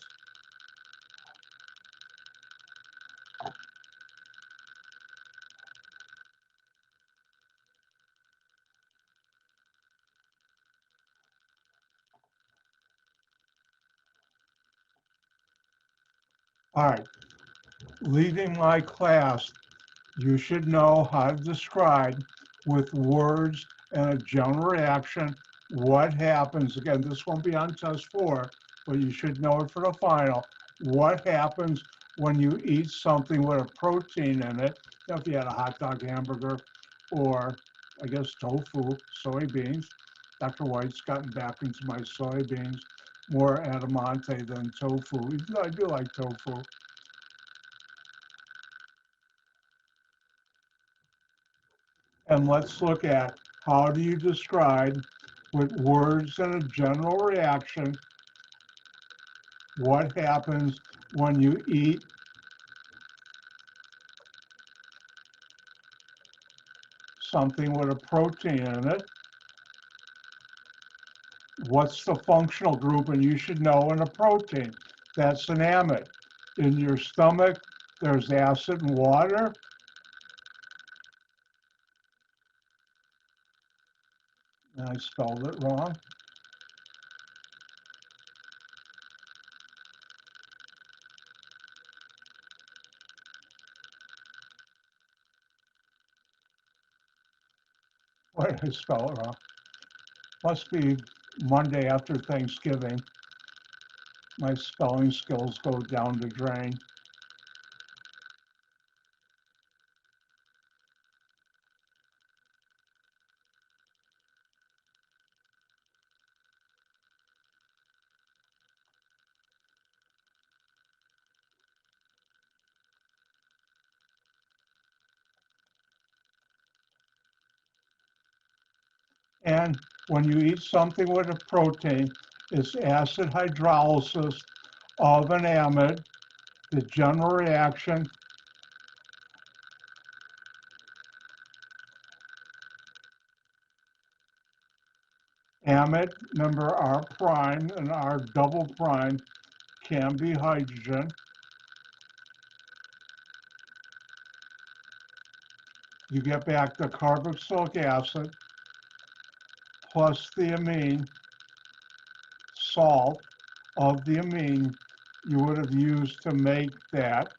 All right, leaving my class, you should know how to describe with words and a general reaction what happens. Again, this won't be on test 4, but you should know it for the final. What happens when you eat something with a protein in it? If you had a hot dog, hamburger, or I guess tofu, soybeans. Dr. White's gotten back into my soybeans, more adamante than tofu. I do like tofu. And let's look at how do you describe with words and a general reaction what happens when you eat something with a protein in it. What's the functional group? And you should know in a protein. That's an amide. In your stomach, there's acid and water. And I spelled it wrong. Why did I spell it wrong? Must be Monday after Thanksgiving. My spelling skills go down the drain. And when you eat something with a protein, it's acid hydrolysis of an amide. The general reaction amide, remember R prime and R double prime can be hydrogen. You get back the carboxylic acid plus the amine salt of the amine you would have used to make that.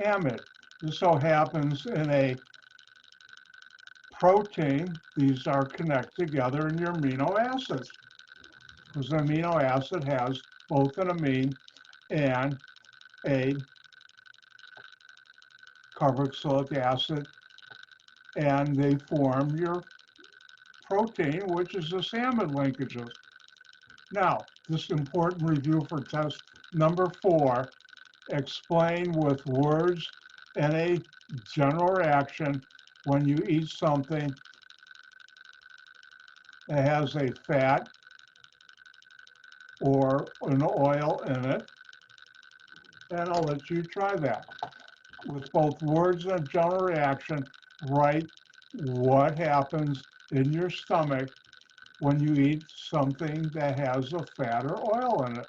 Amide. This so happens in a protein, these are connected together in your amino acids. Because an amino acid has both an amine and a carboxylic acid, and they form your protein, which is the amide linkages. Now, this important review for test number 4, explain with words and a general reaction when you eat something that has a fat or an oil in it. And I'll let you try that. With both words and general reaction, write what happens in your stomach when you eat something that has a fat or oil in it.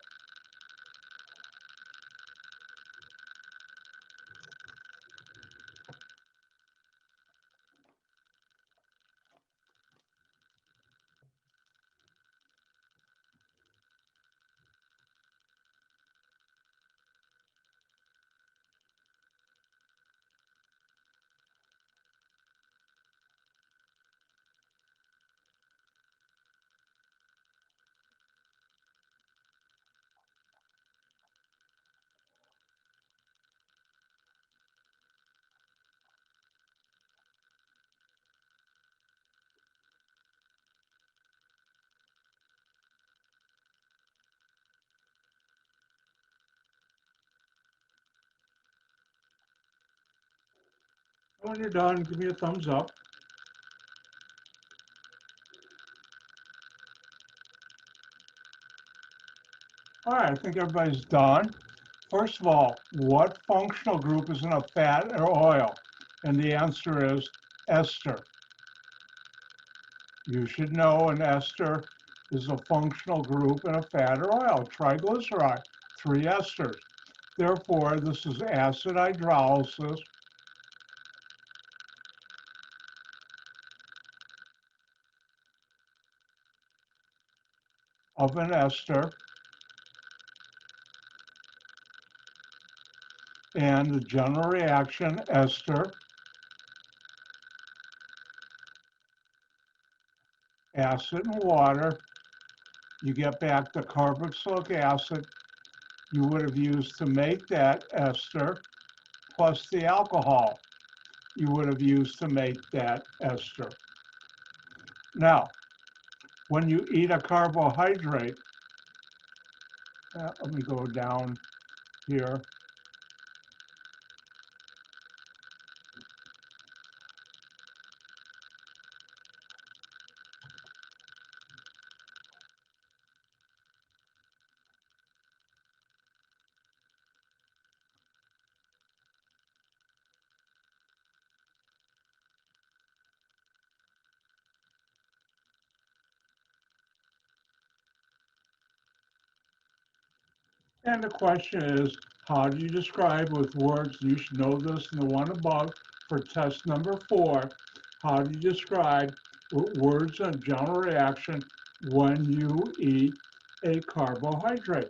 When you're done, give me a thumbs up. All right, I think everybody's done. First of all, what functional group is in a fat or oil? And the answer is ester. You should know an ester is a functional group in a fat or oil, triglyceride, 3 esters. Therefore, this is acid hydrolysis of an ester, and the general reaction ester, acid and water, you get back the carboxylic acid you would have used to make that ester, plus the alcohol you would have used to make that ester. Now, when you eat a carbohydrate, let me go down here. And the question is, how do you describe with words? You should know this in the one above for test number 4. How do you describe with words and general reaction when you eat a carbohydrate?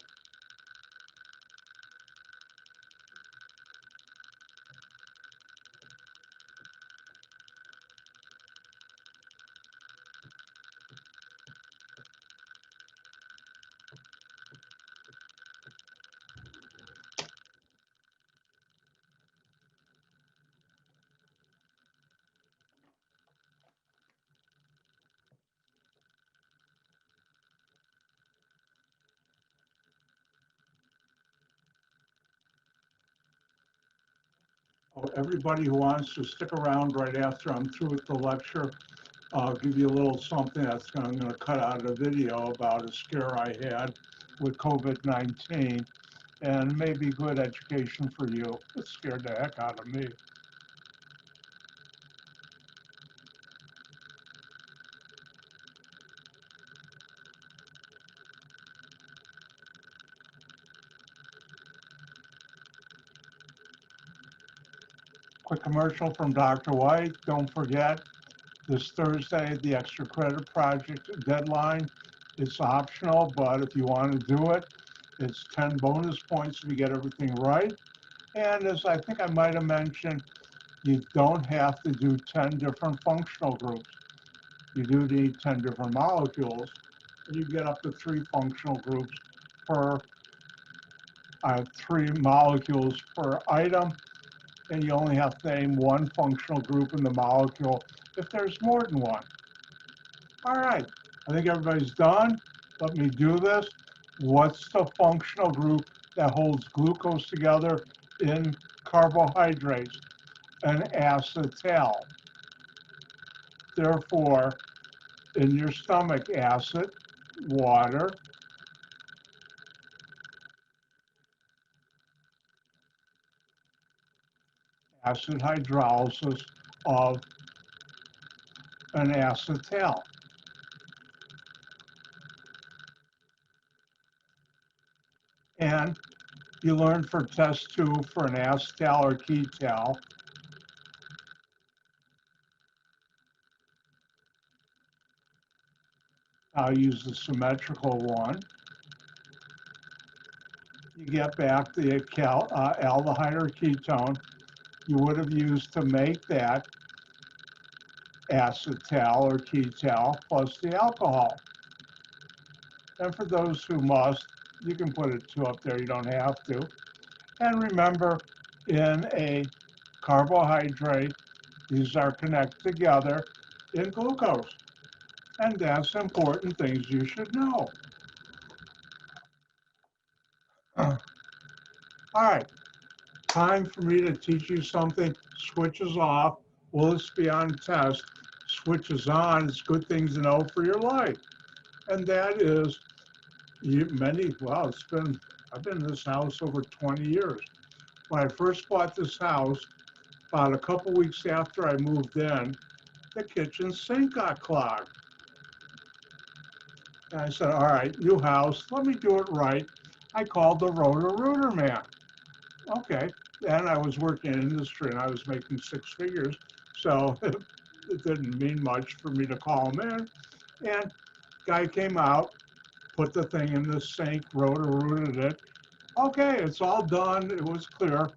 Everybody who wants to stick around right after I'm through with the lecture, I'll give you a little something I'm going to cut out of the video about a scare I had with COVID-19, and maybe good education for you. It scared the heck out of me. Quick commercial from Dr. White. Don't forget, this Thursday, the Extra Credit Project deadline. It's optional, but if you want to do it, it's 10 bonus points if you get everything right. And as I think I might have mentioned, you don't have to do 10 different functional groups. You do need 10 different molecules. You get up to 3 functional groups per 3 molecules per item, and you only have to name 1 functional group in the molecule if there's more than 1. All right, I think everybody's done. Let me do this. What's the functional group that holds glucose together in carbohydrates? An acetal. Therefore, in your stomach, acid, water, acid hydrolysis of an acetal. And you learn for test 2 for an acetal or ketal, I'll use the symmetrical one. You get back the aldehyde or ketone you would have used to make that acetal or ketal plus the alcohol. And for those who must, you can put a 2 up there, you don't have to. And remember, in a carbohydrate, these are connected together in glucose. And that's important things you should know. All right, time for me to teach you something. Switches off. Will this be on test? Switches on. It's good things to know for your life. And that is, I've been in this house over 20 years. When I first bought this house, about a couple weeks after I moved in, the kitchen sink got clogged. And I said, all right, new house, let me do it right. I called the Roto-Rooter man. Okay, and I was working in industry and I was making 6 figures, so it didn't mean much for me to call him in. And guy came out, put the thing in the sink, Roto-Rooted it. Okay, it's all done, it was clear.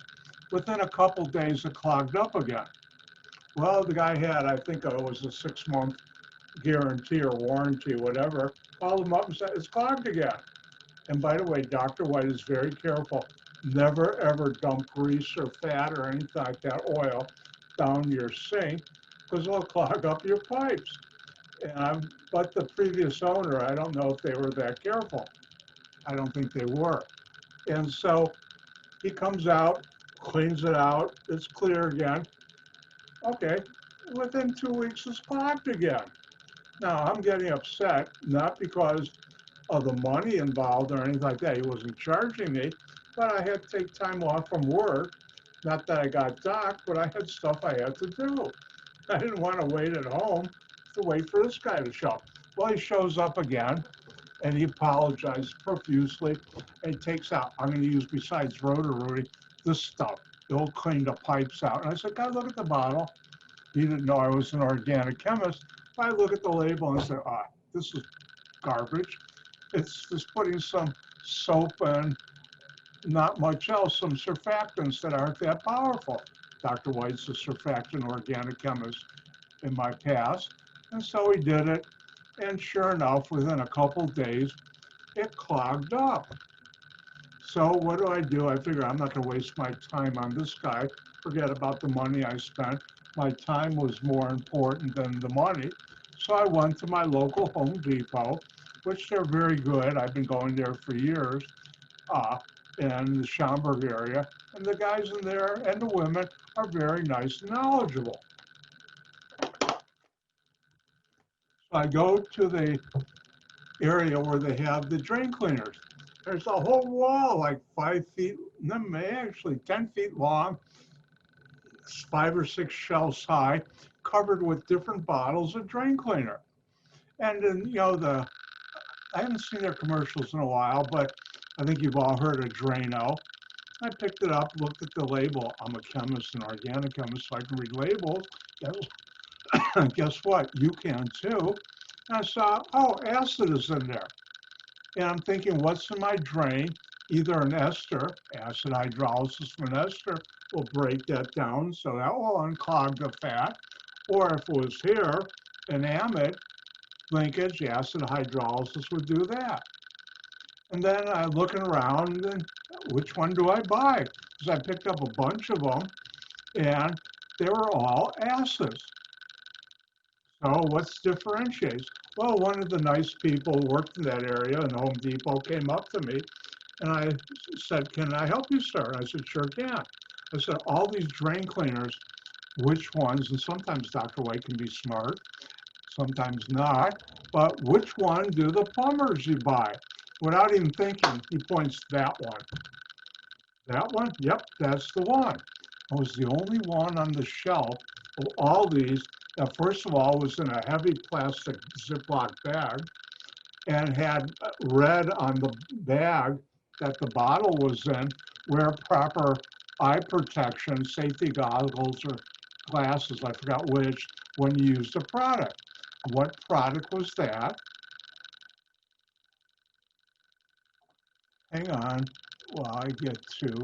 Within a couple days, it clogged up again. Well, the guy had, I think it was a 6-month guarantee or warranty, whatever. Called him up and said, it's clogged again. And by the way, Dr. White is very careful. Never ever dump grease or fat or anything like that, oil, down your sink, because it'll clog up your pipes. But the previous owner, I don't know if they were that careful. I don't think they were. And so he comes out, cleans it out, it's clear again. Okay, within 2 weeks, it's clogged again. Now, I'm getting upset, not because of the money involved or anything like that. He wasn't charging me, but I had to take time off from work. Not that I got docked, but I had stuff I had to do. I didn't want to wait at home to wait for this guy to show up. Well, he shows up again, and he apologized profusely, and he takes out, I'm going to use, besides Roto-Rooting, this stuff. It'll clean the pipes out. And I said, God, look at the bottle. He didn't know I was an organic chemist. I look at the label and say, this is garbage. It's just putting some soap and not much else, some surfactants that aren't that powerful. Dr. White's a surfactant organic chemist in my past. And so he did it. And sure enough, within a couple days, it clogged up. So what do? I figure I'm not going to waste my time on this guy. Forget about the money I spent. My time was more important than the money. So I went to my local Home Depot, which they're very good. I've been going there for years, in the Schaumburg area. And the guys in there and the women are very nice and knowledgeable. So I go to the area where they have the drain cleaners. There's a whole wall, like 5 feet, actually 10 feet long, 5 or 6 shelves high, covered with different bottles of drain cleaner. And then, I haven't seen their commercials in a while, but I think you've all heard of Drano. I picked it up, looked at the label. I'm a chemist, an organic chemist, so I can read labels. Guess what? You can too. And I saw, acid is in there. And I'm thinking, what's in my drain? Either an ester, acid hydrolysis from an ester, will break that down, so that will unclog the fat. Or if it was here, an amide linkage, acid hydrolysis would do that. And then I'm looking around, and which one do I buy? Because I picked up a bunch of them, and they were all acids. So what's differentiates? Well, one of the nice people who worked in that area in Home Depot came up to me and I said, "Can I help you, sir?" And I said, "Sure can." I said, "All these drain cleaners, which ones," and sometimes Dr. White can be smart, sometimes not, "but which one do the plumbers you buy?" Without even thinking, he points to that one. That one? Yep, that's the one. It was the only one on the shelf of all these that, first of all, was in a heavy plastic Ziploc bag and had read on the bag that the bottle was in, wear proper eye protection, safety goggles or glasses, I forgot which, when you use the product. What product was that? Hang on while I get to.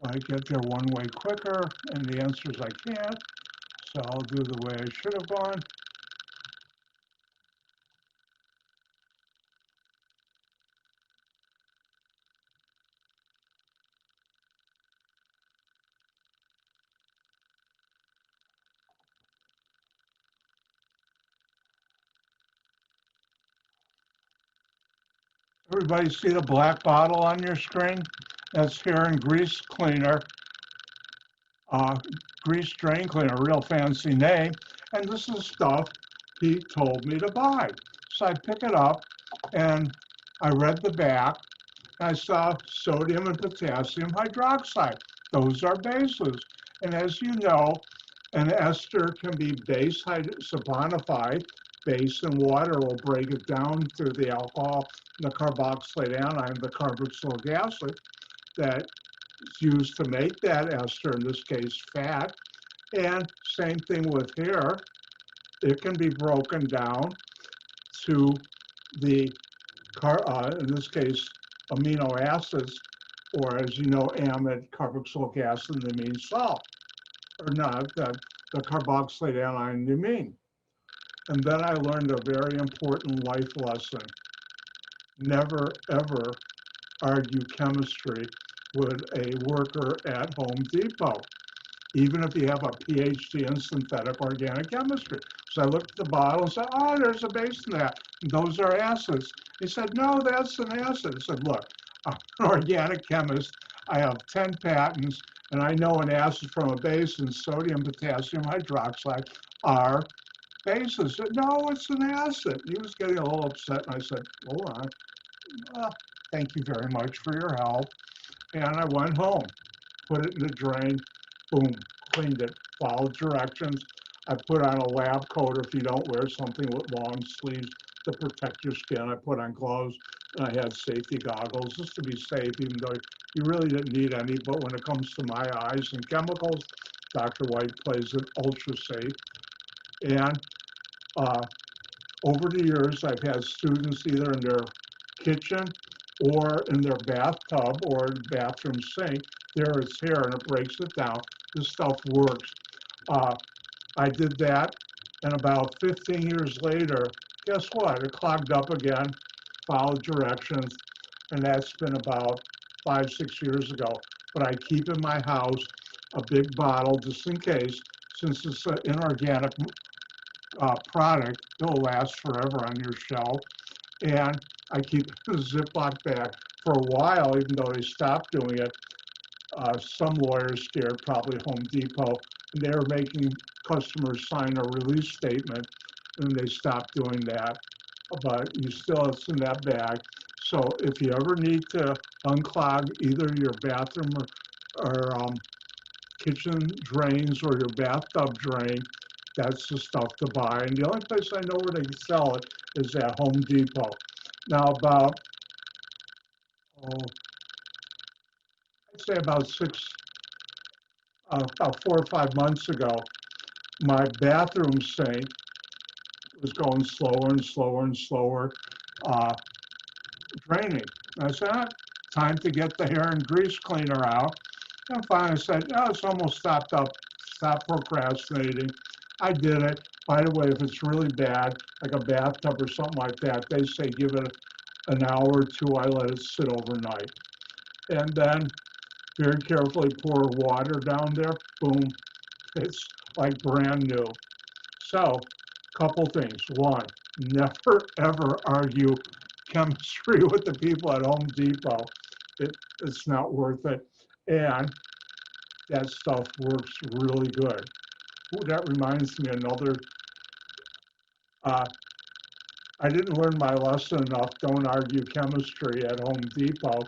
I get there one way quicker, and the answer is I can't. So I'll do the way I should have gone. Everybody see the black bottle on your screen? That's hair and grease cleaner, grease drain cleaner, real fancy name. And this is stuff he told me to buy. So I pick it up and I read the back. I saw sodium and potassium hydroxide. Those are bases. And as you know, an ester can be base saponified. Base and water will break it down to the alcohol, the carboxylate anion, the carboxylic acid that's used to make that ester, in this case fat. And same thing with hair. It can be broken down to the, in this case, amino acids, or as you know, amide, carboxylic acid, and amine salt, or not, the carboxylate anion, the amine. And then I learned a very important life lesson. Never, ever argue chemistry with a worker at Home Depot, even if you have a PhD in synthetic organic chemistry. So I looked at the bottle and said, "Oh, there's a base in that. Those are acids." He said, "No, that's an acid." I said, "Look, I'm an organic chemist. I have 10 patents, and I know an acid from a base, and sodium potassium hydroxide are bases." Said, "No, it's an acid." He was getting a little upset, and I said, "Hold on. Well, thank you very much for your help." And I went home, put it in the drain, boom, cleaned it, followed directions. I put on a lab coat if you don't wear something with long sleeves to protect your skin. I put on gloves, and I had safety goggles just to be safe, even though you really didn't need any. But when it comes to my eyes and chemicals, Dr. White plays it ultra safe. And over the years, I've had students either in their kitchen or in their bathtub or bathroom sink. There it's here, and it breaks it down. This stuff works. I did that, and about 15 years later, guess what? It clogged up again, followed directions, and that's been about 5, 6 years ago. But I keep in my house a big bottle just in case, since it's an inorganic product, it'll last forever on your shelf. And I keep it in a Ziploc bag. For a while, even though they stopped doing it, some lawyers scared, probably Home Depot, and they were making customers sign a release statement, and they stopped doing that. But you still, it's in that bag. So if you ever need to unclog either your bathroom or kitchen drains or your bathtub drain, that's the stuff to buy. And the only place I know where they sell it is at Home Depot. Now, about, I'd say about 4 or 5 months ago, my bathroom sink was going slower and slower and slower, draining. And I said, time to get the hair and grease cleaner out. And finally I said, "Oh, it's almost stopped up. Stop procrastinating." I did it. By the way, if it's really bad, like a bathtub or something like that, they say give it an hour or two. I let it sit overnight. And then very carefully pour water down there. Boom. It's like brand new. So, couple things. One, never ever argue chemistry with the people at Home Depot. It's not worth it. And that stuff works really good. Ooh, that reminds me another, I didn't learn my lesson enough. Don't argue chemistry at Home Depot.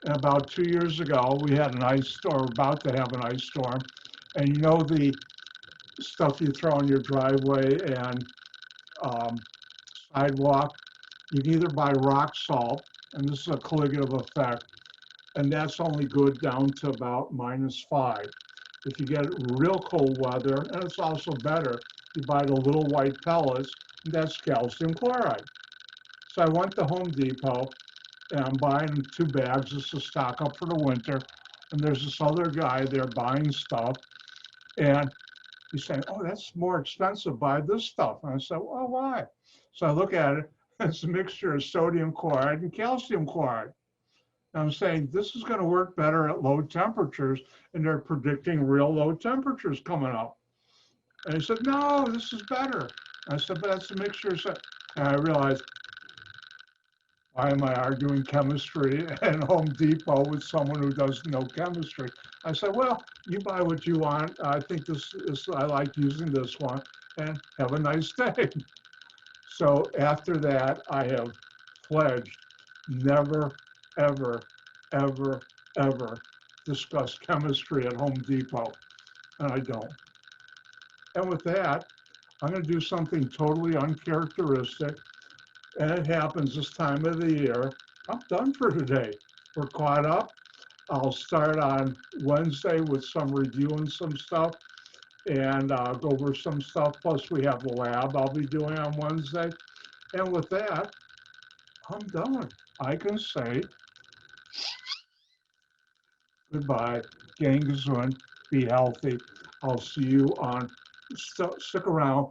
And about 2 years ago, we had an ice storm, about to have an ice storm. And you know the stuff you throw in your driveway and sidewalk? You can either buy rock salt, and this is a colligative effect, and that's only good down to about -5. If you get real cold weather, and it's also better, you buy the little white pellets, and that's calcium chloride. So I went to Home Depot, and I'm buying 2 bags just to stock up for the winter, and there's this other guy there buying stuff, and he's saying, oh, that's more expensive, buy this stuff. And I said, well, why? So I look at it, it's a mixture of sodium chloride and calcium chloride. And I'm saying this is going to work better at low temperatures, and they're predicting real low temperatures coming up. And he said, no, this is better. I said, but that's a mixture. And I realized, why am I arguing chemistry at Home Depot with someone who doesn't know chemistry? I said, well, you buy what you want. I think this is, I like using this one, and have a nice day. So after that, I have pledged never, ever, ever, ever discuss chemistry at Home Depot, and I don't. And with that, I'm going to do something totally uncharacteristic, and it happens this time of the year. I'm done for today. We're caught up. I'll start on Wednesday with some reviewing some stuff and go over some stuff. Plus, we have the lab I'll be doing on Wednesday. And with that, I'm done. I can say goodbye. Gang gesund. Be healthy. I'll see you on, stick around.